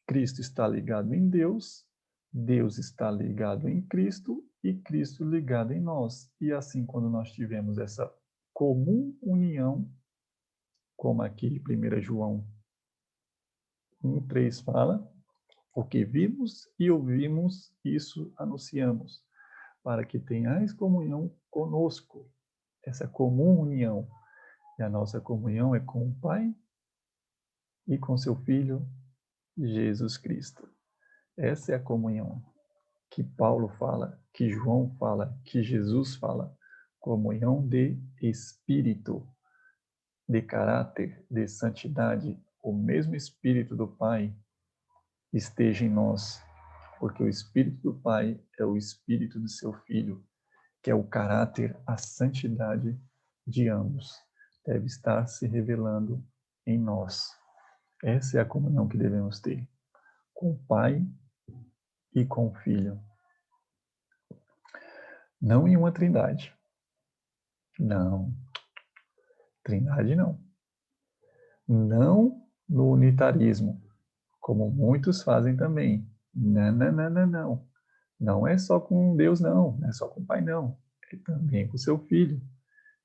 Cristo está ligado em Deus, Deus está ligado em Cristo e Cristo ligado em nós. E assim, quando nós tivemos essa comum união, como aqui em 1 João 1,3 fala, o que vimos e ouvimos, isso anunciamos, para que tenhais comunhão conosco. Essa comum união. E a nossa comunhão é com o Pai e com seu Filho, Jesus Cristo. Essa é a comunhão que Paulo fala, que João fala, que Jesus fala. Comunhão de espírito, de caráter, de santidade. O mesmo Espírito do Pai esteja em nós, porque o Espírito do Pai é o Espírito do seu Filho, que é o caráter, a santidade de ambos. Deve estar se revelando em nós. Essa é a comunhão que devemos ter com o Pai e com o Filho. Não em uma trindade. Não. Trindade não. Não no unitarismo, como muitos fazem também. Não, não, não, não, não. Não é só com Deus, não. Não é só com o Pai, não. É também com o seu Filho,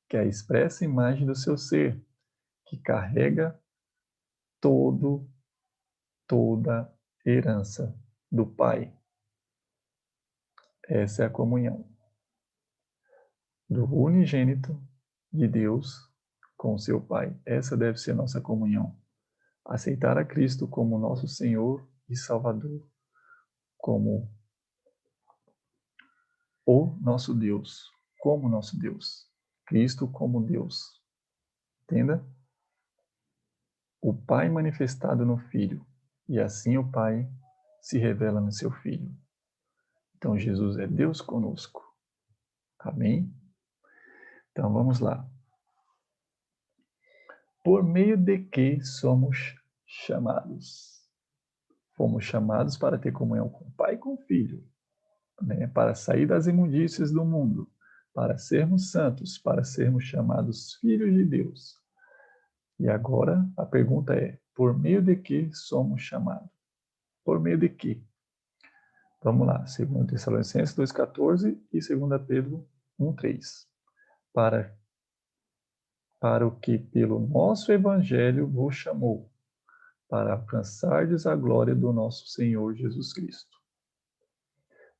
que é a expressa imagem do seu ser, que carrega toda herança do Pai. Essa é a comunhão do unigênito de Deus com seu Pai. Essa deve ser a nossa comunhão. Aceitar a Cristo como nosso Senhor e Salvador, como o nosso Deus, como nosso Deus. Cristo como Deus. Entenda? O Pai manifestado no Filho, e assim o Pai se revela no seu Filho. Então Jesus é Deus conosco. Amém? Então vamos lá. Por meio de que somos chamados? Fomos chamados para ter comunhão com o Pai e com o Filho, né? Para sair das imundícias do mundo, para sermos santos, para sermos chamados filhos de Deus. E agora a pergunta é: por meio de que somos chamados? Por meio de que? Vamos lá, 2 Tessalonicenses 2,14 e 2 Pedro 1,3. Para o que pelo nosso Evangelho vos chamou, para alcançardes a glória do nosso Senhor Jesus Cristo.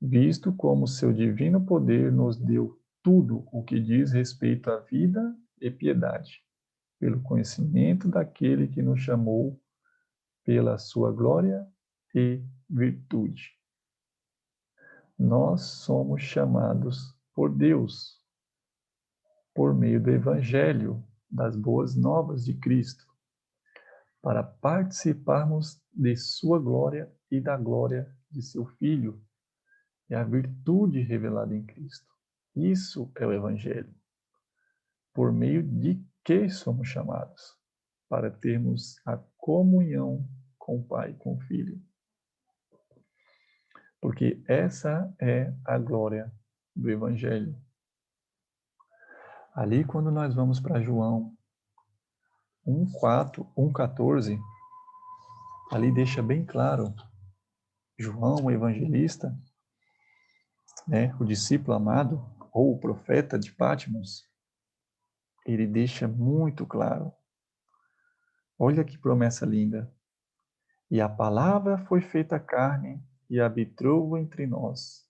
Visto como seu divino poder nos deu tudo o que diz respeito à vida e piedade, pelo conhecimento daquele que nos chamou pela sua glória e virtude. Nós somos chamados por Deus, por meio do Evangelho, das boas novas de Cristo, para participarmos de sua glória e da glória de seu Filho. É a virtude revelada em Cristo. Isso é o Evangelho. Por meio de que somos chamados? Para termos a comunhão com o Pai, com o Filho. Porque essa é a glória do Evangelho. Ali, quando nós vamos para João 1,14, ali deixa bem claro, João, o evangelista, né, o discípulo amado, ou o profeta de Patmos, ele deixa muito claro. Olha que promessa linda. E a palavra foi feita carne e habitou entre nós.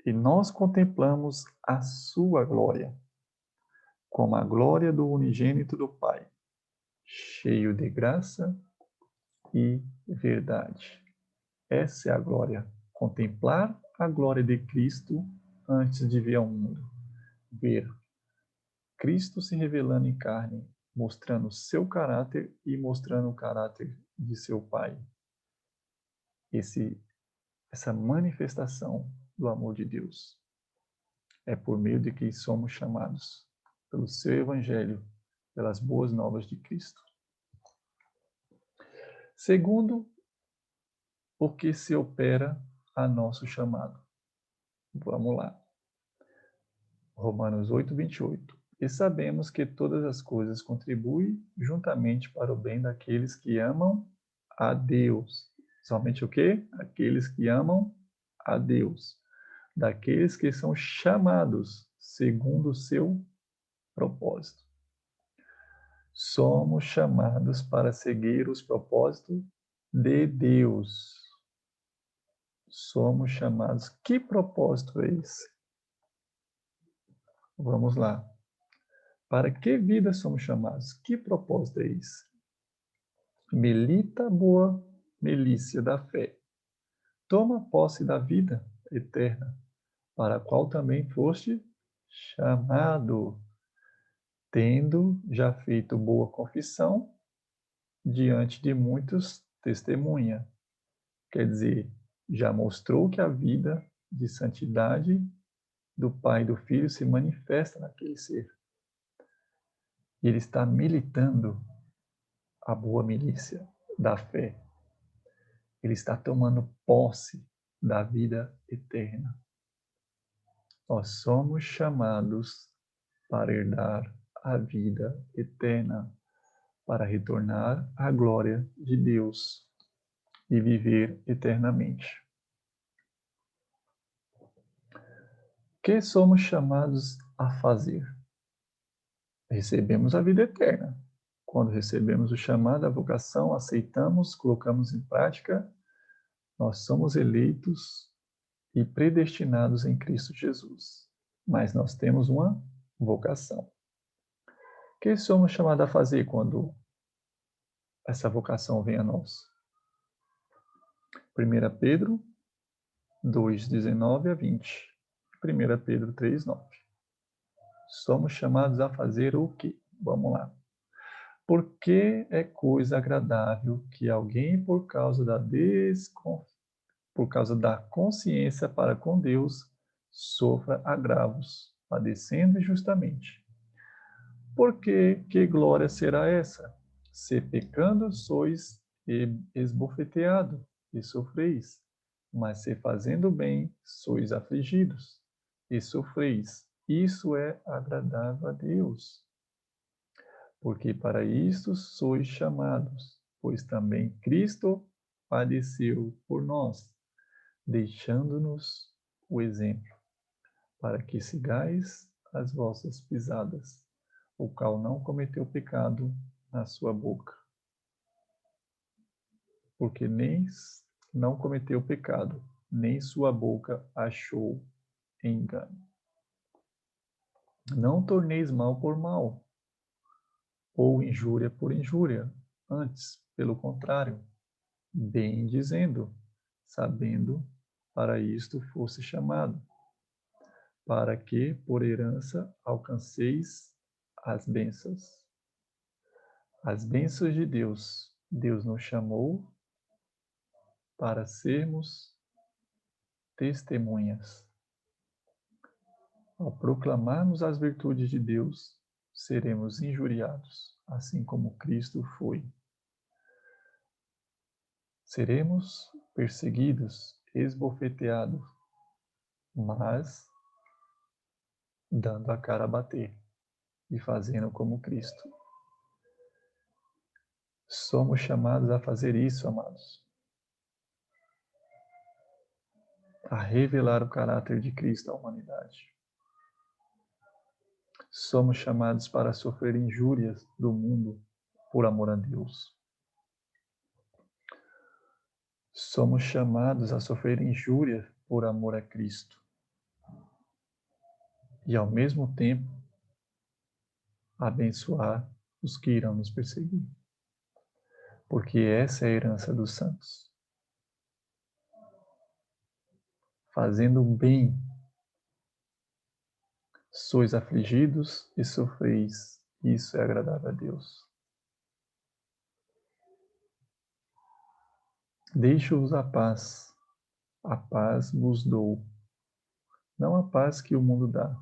E nós contemplamos a sua glória, como a glória do unigênito do Pai, cheio de graça e verdade. Essa é a glória. Contemplar a glória de Cristo antes de vir ao mundo. Ver Cristo se revelando em carne, mostrando o seu caráter e mostrando o caráter de seu Pai. Essa manifestação do amor de Deus é por meio de que somos chamados pelo seu Evangelho, pelas boas novas de Cristo. Segundo, o que se opera a nosso chamado. Vamos lá. Romanos 8, 28. E sabemos que todas as coisas contribuem juntamente para o bem daqueles que amam a Deus. Somente o quê? Aqueles que amam a Deus. Daqueles que são chamados segundo o seu propósito. Somos chamados para seguir os propósitos de Deus. Somos chamados. Que propósito é esse? Vamos lá. Para que vida somos chamados? Que propósito é esse? Milita boa milícia da fé. Toma posse da vida eterna, para a qual também foste chamado, tendo já feito boa confissão diante de muitos testemunha. Quer dizer, já mostrou que a vida de santidade do Pai e do Filho se manifesta naquele ser. Ele está militando a boa milícia da fé. Ele está tomando posse da vida eterna. Nós somos chamados para herdar a vida eterna, para retornar à glória de Deus e viver eternamente. Que somos chamados a fazer? Recebemos a vida eterna. Quando recebemos o chamado, a vocação, aceitamos, colocamos em prática, nós somos eleitos e predestinados em Cristo Jesus. Mas nós temos uma vocação. O que somos chamados a fazer quando essa vocação vem a nós? 1 Pedro 2, 19 a 20. 1 Pedro 3, 9. Somos chamados a fazer o quê? Vamos lá. Porque é coisa agradável que alguém, por causa da consciência para com Deus, sofra agravos, padecendo injustamente. Porque que glória será essa? Se pecando sois esbofeteado e sofreis, mas se fazendo bem sois afligidos e sofreis. Isso é agradável a Deus. Porque para isto sois chamados, pois também Cristo padeceu por nós, deixando-nos o exemplo, para que sigais as vossas pisadas, o qual não cometeu pecado na sua boca. Porque nem não cometeu pecado, nem sua boca achou engano. Não torneis mal por mal, ou injúria por injúria, antes, pelo contrário, bem dizendo, sabendo para isto fosse chamado, para que por herança alcanceis as bênçãos. As bênçãos de Deus. Deus nos chamou para sermos testemunhas. Ao proclamarmos as virtudes de Deus, seremos injuriados, assim como Cristo foi. Seremos perseguidos, esbofeteados, mas dando a cara a bater e fazendo como Cristo. Somos chamados a fazer isso, amados. A revelar o caráter de Cristo à humanidade. Somos chamados para sofrer injúrias do mundo por amor a Deus. Somos chamados a sofrer injúrias por amor a Cristo. E ao mesmo tempo, abençoar os que irão nos perseguir. Porque essa é a herança dos santos. Fazendo o bem, sois afligidos e sofreis. Isso é agradável a Deus. Deixo-vos a paz vos dou. Não a paz que o mundo dá,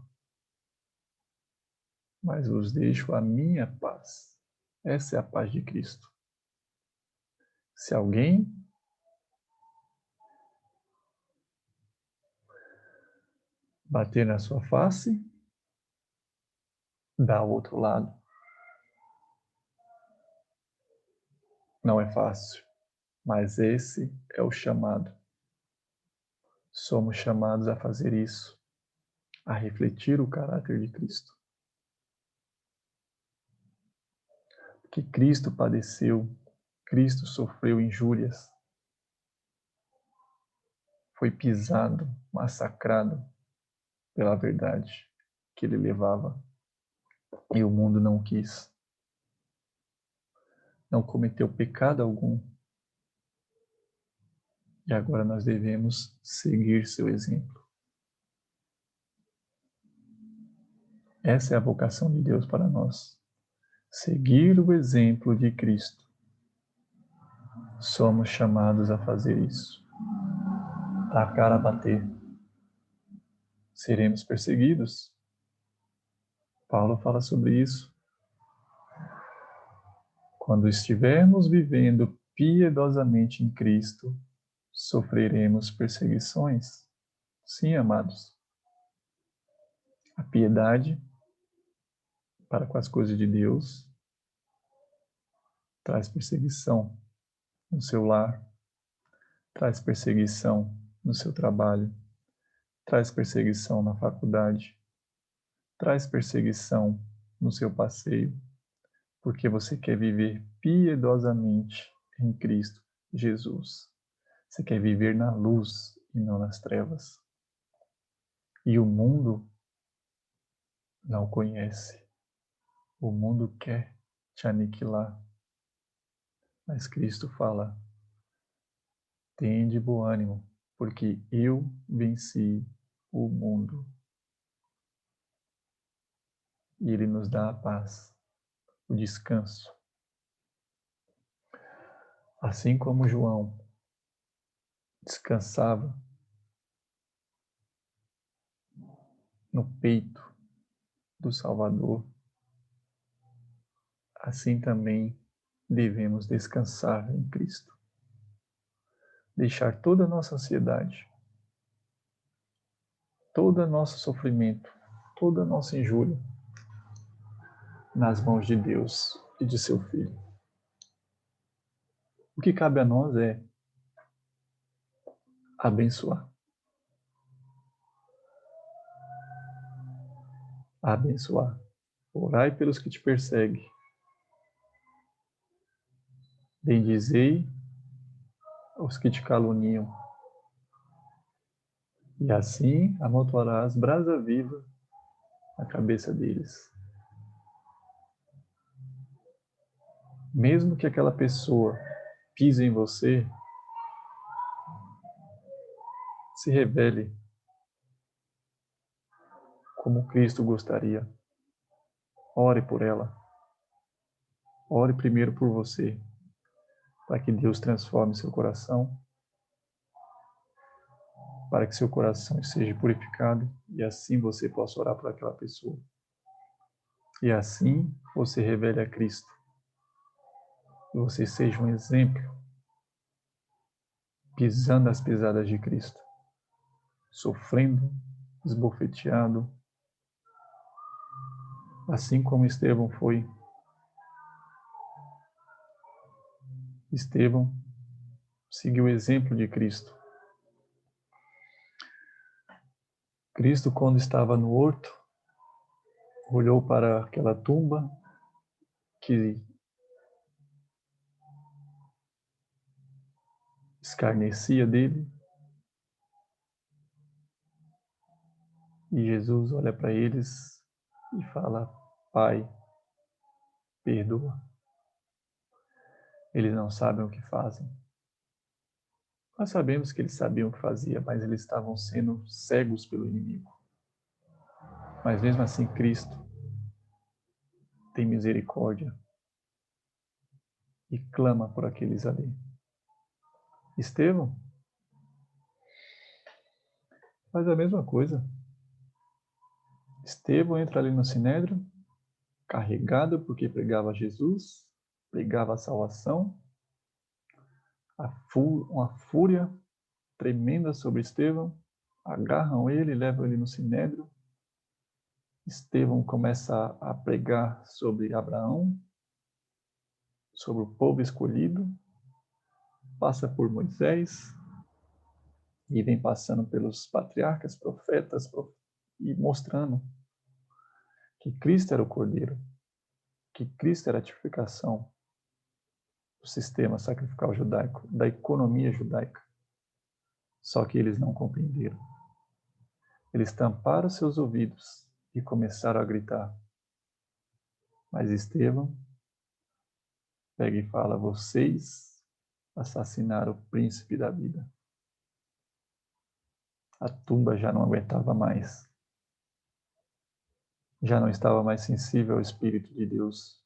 mas vos deixo a minha paz. Essa é a paz de Cristo. Se alguém bater na sua face, dar ao outro lado. Não é fácil, mas esse é o chamado. Somos chamados a fazer isso, a refletir o caráter de Cristo. Que Cristo padeceu, Cristo sofreu injúrias, foi pisado, massacrado pela verdade que ele levava. E o mundo não quis. Não cometeu pecado algum. E agora nós devemos seguir seu exemplo. Essa é a vocação de Deus para nós. Seguir o exemplo de Cristo. Somos chamados a fazer isso. A cara a bater. Seremos perseguidos. Paulo fala sobre isso. Quando estivermos vivendo piedosamente em Cristo, sofreremos perseguições. Sim, amados. A piedade para com as coisas de Deus traz perseguição no seu lar, traz perseguição no seu trabalho, traz perseguição na faculdade, traz perseguição no seu passeio, porque você quer viver piedosamente em Cristo Jesus. Você quer viver na luz e não nas trevas. E o mundo não conhece. O mundo quer te aniquilar. Mas Cristo fala: tende bom ânimo, porque eu venci o mundo. E Ele nos dá a paz, o descanso. Assim como João descansava no peito do Salvador, assim também devemos descansar em Cristo. Deixar toda a nossa ansiedade, todo o nosso sofrimento, toda a nossa injúria nas mãos de Deus e de seu Filho. O que cabe a nós é abençoar. Abençoar. Orai pelos que te perseguem. Bendizei os que te caluniam. E assim amontoarás brasa viva na cabeça deles. Mesmo que aquela pessoa pise em você, se revele como Cristo gostaria. Ore por ela. Ore primeiro por você, para que Deus transforme seu coração, para que seu coração seja purificado e assim você possa orar por aquela pessoa. E assim você revele a Cristo. E você seja um exemplo, pisando as pisadas de Cristo, sofrendo, esbofeteado, assim como Estevão foi. Estevão seguiu o exemplo de Cristo. Cristo, quando estava no horto, olhou para aquela tumba que escarnecia dele. E Jesus olha para eles e fala: Pai, perdoa. Eles não sabem o que fazem. Nós sabemos que eles sabiam o que fazia, mas eles estavam sendo cegos pelo inimigo. Mas mesmo assim, Cristo tem misericórdia e clama por aqueles ali. Estevão faz a mesma coisa. Estevão entra ali no Sinédrio, carregado porque pregava Jesus, pregava a salvação, uma fúria tremenda sobre Estevão, agarram ele, levam ele no Sinédrio, Estevão começa a pregar sobre Abraão, sobre o povo escolhido, passa por Moisés e vem passando pelos patriarcas, profetas, e mostrando que Cristo era o Cordeiro, que Cristo era a tipificação do sistema sacrificial judaico, da economia judaica. Só que eles não compreenderam. Eles tamparam seus ouvidos e começaram a gritar. Mas Estevão pega e fala: vocês assassinaram o príncipe da vida. A tumba já não aguentava mais. Já não estava mais sensível ao Espírito de Deus.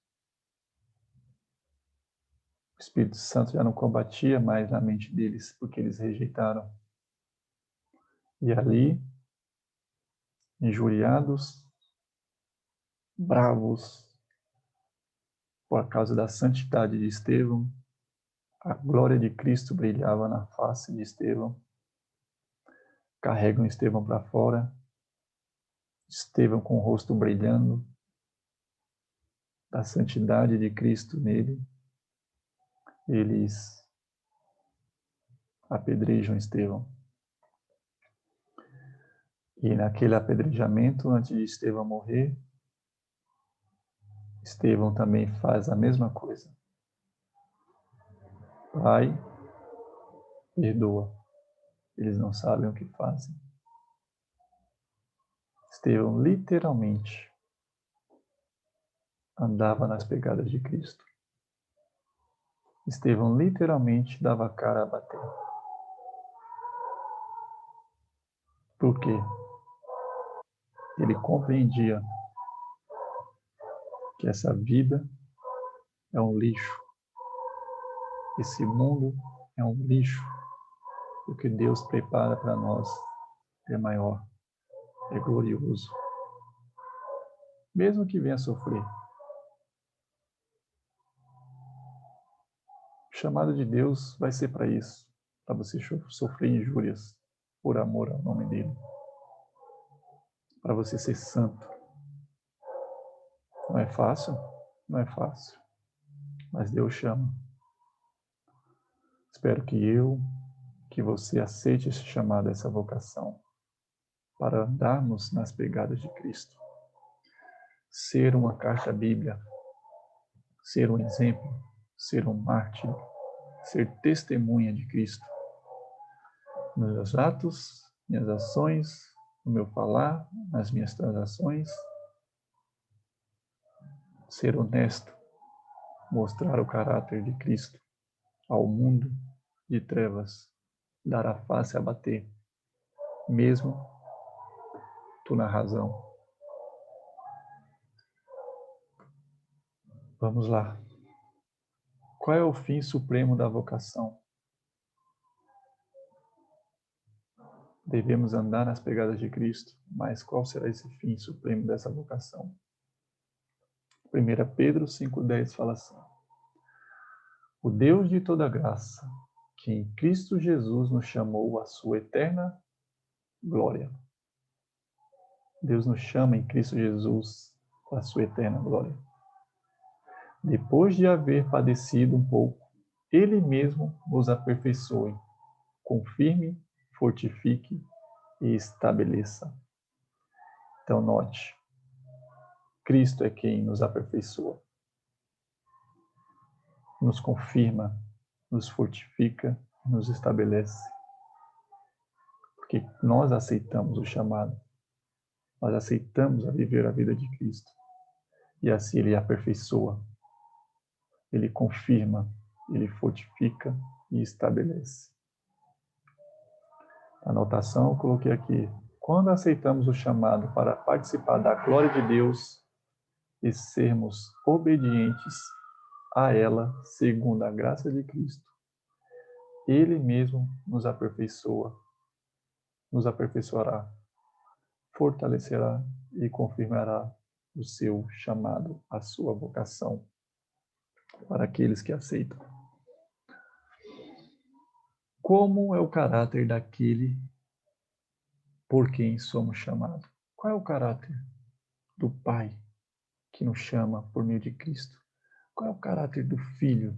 O Espírito Santo já não combatia mais na mente deles, porque eles rejeitaram. E ali, injuriados, bravos, por causa da santidade de Estevão, a glória de Cristo brilhava na face de Estevão. Carregam Estevão para fora, Estevão com o rosto brilhando, da santidade de Cristo nele. Eles apedrejam Estevão. E naquele apedrejamento, antes de Estevão morrer, Estevão também faz a mesma coisa. Pai, perdoa. Eles não sabem o que fazem. Estevão literalmente andava nas pegadas de Cristo. Estevão literalmente dava a cara a bater. Por quê? Ele compreendia que essa vida é um lixo. Esse mundo é um lixo. O que Deus prepara para nós é maior, é glorioso. Mesmo que venha sofrer. O chamado de Deus vai ser para isso, para você sofrer injúrias por amor ao nome dele. Para você ser santo. Não é fácil? Não é fácil. Mas Deus chama. Espero que você aceite esse chamado, essa vocação, para andarmos nas pegadas de Cristo. Ser uma carta bíblia, ser um exemplo, ser um mártir, ser testemunha de Cristo. Nos meus atos, minhas ações, no meu falar, nas minhas transações. Ser honesto, mostrar o caráter de Cristo ao mundo de trevas, dar a face a bater, mesmo tu na razão. Vamos lá. Qual é o fim supremo da vocação? Devemos andar nas pegadas de Cristo, mas qual será esse fim supremo dessa vocação? 1 Pedro 5,10 fala assim: o Deus de toda graça, que em Cristo Jesus nos chamou à sua eterna glória. Deus nos chama em Cristo Jesus à sua eterna glória. Depois de haver padecido um pouco, Ele mesmo nos aperfeiçoe, confirme, fortifique e estabeleça. Então, note, Cristo é quem nos aperfeiçoa, nos confirma, nos fortifica, nos estabelece. Porque nós aceitamos o chamado, nós aceitamos a viver a vida de Cristo. E assim Ele aperfeiçoa, Ele confirma, Ele fortifica e estabelece. A anotação eu coloquei aqui. Quando aceitamos o chamado para participar da glória de Deus e sermos obedientes a ela, segundo a graça de Cristo, Ele mesmo nos aperfeiçoa, nos aperfeiçoará, fortalecerá e confirmará o seu chamado, a sua vocação, para aqueles que aceitam. Como é o caráter daquele por quem somos chamados? Qual é o caráter do Pai que nos chama por meio de Cristo? Qual é o caráter do Filho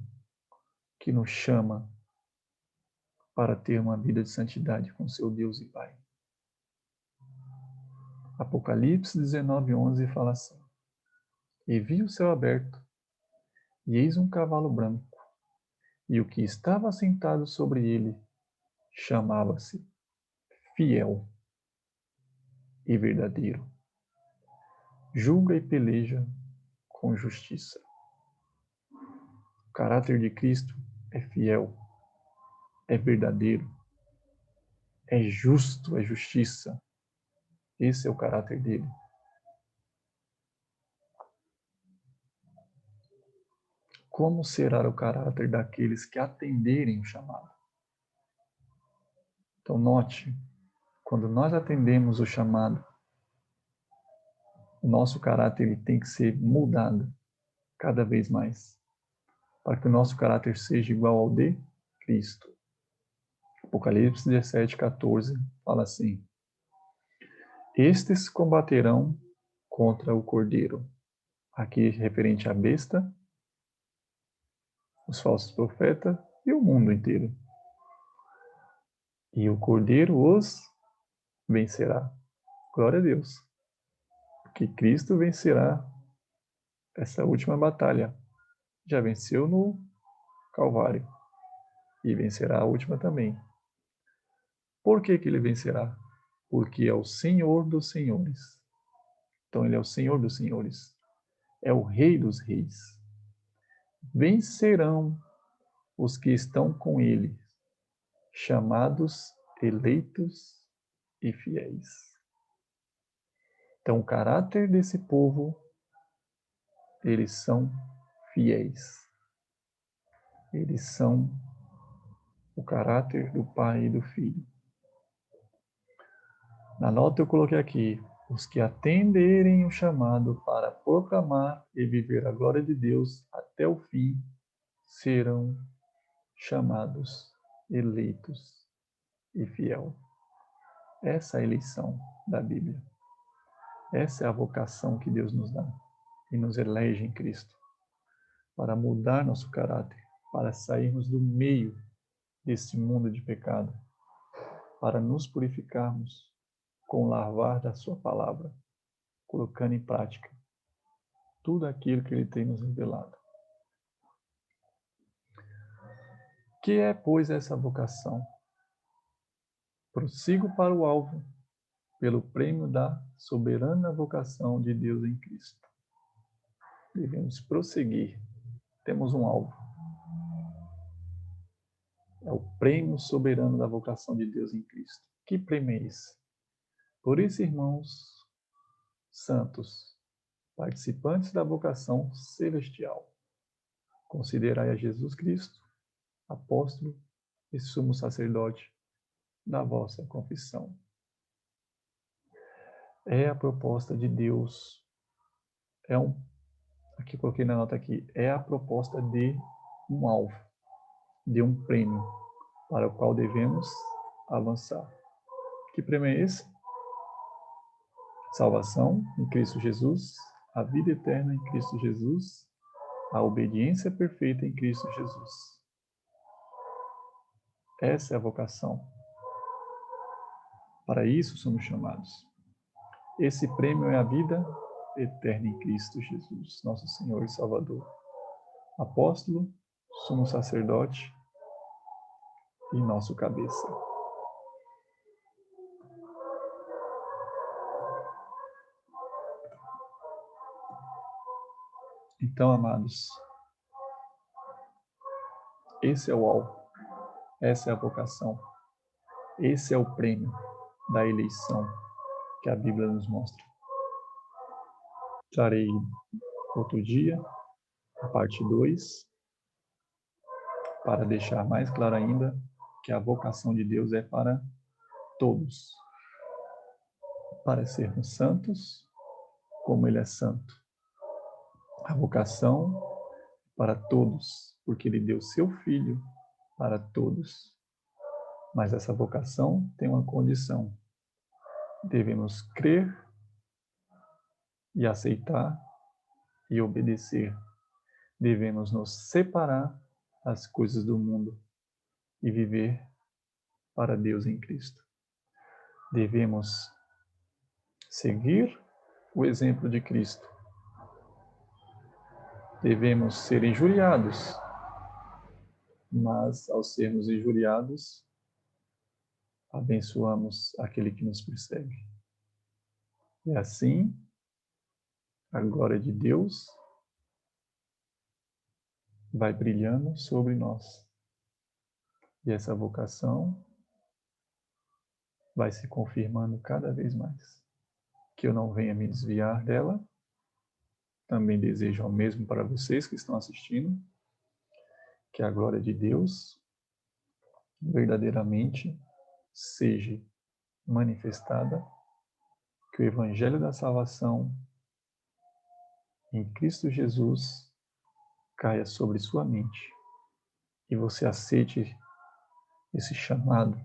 que nos chama para ter uma vida de santidade com seu Deus e Pai? Apocalipse 19:11 fala assim: E vi o céu aberto, e eis um cavalo branco, e o que estava sentado sobre ele chamava-se Fiel e Verdadeiro. Julga e peleja com justiça. O caráter de Cristo é fiel, é verdadeiro, é justo, é justiça. Esse é o caráter dele. Como será o caráter daqueles que atenderem o chamado? Então, note, quando nós atendemos o chamado, o nosso caráter ele tem que ser mudado cada vez mais, para que o nosso caráter seja igual ao de Cristo. Apocalipse 17:14 fala assim: Estes combaterão contra o Cordeiro. Aqui referente à besta, os falsos profetas e o mundo inteiro. E o Cordeiro os vencerá. Glória a Deus. Porque Cristo vencerá essa última batalha. Já venceu no Calvário. E vencerá a última também. Por que ele vencerá? Porque é o Senhor dos Senhores. Então ele é o Senhor dos Senhores. É o Rei dos Reis. Vencerão os que estão com ele, chamados, eleitos e fiéis. Então, o caráter desse povo, eles são fiéis. Eles são o caráter do Pai e do Filho. Na nota eu coloquei aqui: os que atenderem o chamado para proclamar e viver a glória de Deus até o fim serão chamados, eleitos e fiel. Essa é a eleição da Bíblia. Essa é a vocação que Deus nos dá e nos elege em Cristo para mudar nosso caráter, para sairmos do meio desse mundo de pecado, para nos purificarmos com o lavar da sua palavra, colocando em prática tudo aquilo que ele tem nos revelado. Que é, pois, essa vocação? Prossigo para o alvo, pelo prêmio da soberana vocação de Deus em Cristo. Devemos prosseguir. Temos um alvo. É o prêmio soberano da vocação de Deus em Cristo. Que prêmio é esse? Por isso, irmãos santos, participantes da vocação celestial, considerai a Jesus Cristo, apóstolo e sumo sacerdote da vossa confissão. É a proposta de Deus. Aqui coloquei na nota aqui, é a proposta de um alvo, de um prêmio para o qual devemos avançar. Que prêmio é esse? Salvação em Cristo Jesus, a vida eterna em Cristo Jesus, a obediência perfeita em Cristo Jesus. Essa é a vocação. Para isso somos chamados. Esse prêmio é a vida eterna em Cristo Jesus, nosso Senhor e Salvador. Apóstolo, sumo sacerdote e nosso cabeça. Então, amados, esse é o alvo, essa é a vocação, esse é o prêmio da eleição que a Bíblia nos mostra. Trarei outro dia, a parte 2, para deixar mais claro ainda que a vocação de Deus é para todos, para sermos santos como Ele é santo. A vocação para todos, porque Ele deu seu Filho para todos. Mas essa vocação tem uma condição. Devemos crer e aceitar e obedecer. Devemos nos separar das coisas do mundo e viver para Deus em Cristo. Devemos seguir o exemplo de Cristo. Devemos ser injuriados, mas ao sermos injuriados, abençoamos aquele que nos persegue. E assim, a glória de Deus vai brilhando sobre nós. E essa vocação vai se confirmando cada vez mais. Que eu não venha me desviar dela. Também desejo ao mesmo para vocês que estão assistindo, que a glória de Deus verdadeiramente seja manifestada, que o Evangelho da Salvação em Cristo Jesus caia sobre sua mente e você aceite esse chamado,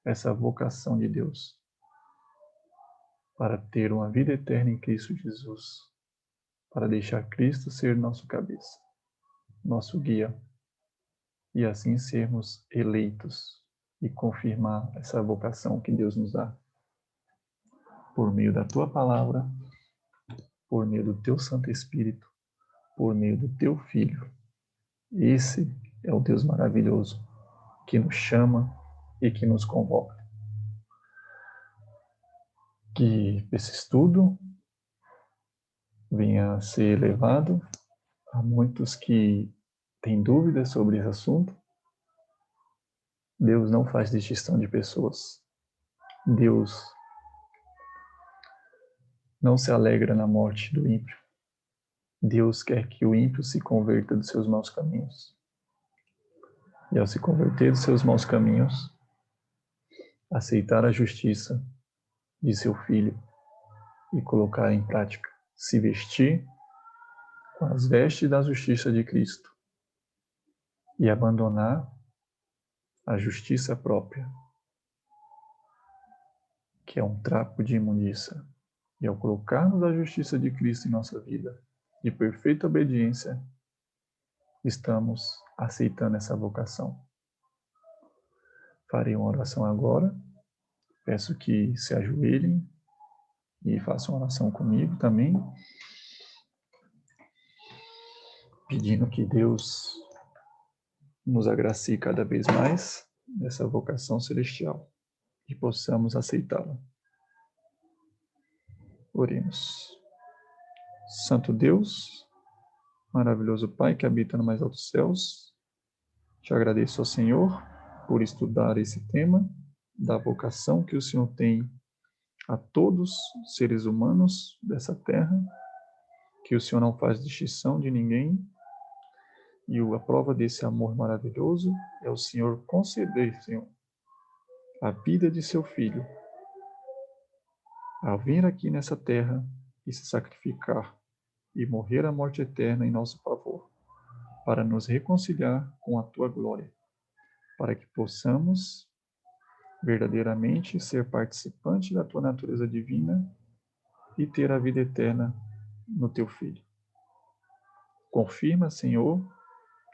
essa vocação de Deus para ter uma vida eterna em Cristo Jesus, para deixar Cristo ser nosso cabeça, nosso guia, e assim sermos eleitos e confirmar essa vocação que Deus nos dá por meio da tua palavra, por meio do teu Santo Espírito, por meio do teu Filho. Esse é o Deus maravilhoso que nos chama e que nos convoca. Que esse estudo venha a ser levado a muitos que têm dúvidas sobre esse assunto. Deus não faz distinção de pessoas. Deus não se alegra na morte do ímpio. Deus quer que o ímpio se converta dos seus maus caminhos. E ao se converter dos seus maus caminhos, aceitar a justiça de seu Filho e colocar em prática, se vestir com as vestes da justiça de Cristo e abandonar a justiça própria, que é um trapo de imundícia. E ao colocarmos a justiça de Cristo em nossa vida, de perfeita obediência, estamos aceitando essa vocação. Farei uma oração agora. Peço que se ajoelhem e façam oração comigo também, pedindo que Deus nos agracie cada vez mais nessa vocação celestial e possamos aceitá-la. Oremos. Santo Deus, maravilhoso Pai que habita no mais altos céus, te agradeço ao Senhor por estudar esse tema da vocação que o Senhor tem a todos os seres humanos dessa terra, que o Senhor não faz distinção de ninguém, e a prova desse amor maravilhoso é o Senhor conceder, Senhor, a vida de seu Filho, a vir aqui nessa terra e se sacrificar e morrer a morte eterna em nosso favor, para nos reconciliar com a tua glória, para que possamos verdadeiramente ser participante da tua natureza divina e ter a vida eterna no teu Filho. Confirma, Senhor,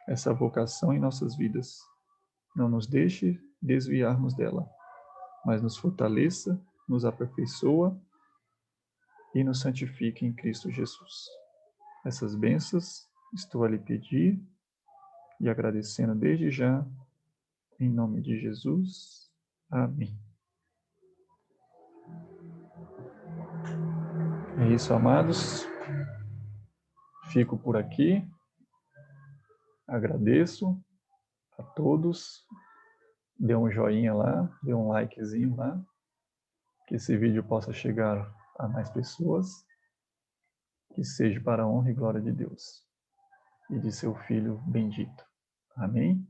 essa vocação em nossas vidas. Não nos deixe desviarmos dela, mas nos fortaleça, nos aperfeiçoa e nos santifique em Cristo Jesus. Essas bênçãos estou a lhe pedir e agradecendo desde já, em nome de Jesus. Amém. É isso, amados. Fico por aqui. Agradeço a todos. Dê um joinha lá, dê um likezinho lá, que esse vídeo possa chegar a mais pessoas, que seja para a honra e glória de Deus e de seu Filho bendito. Amém?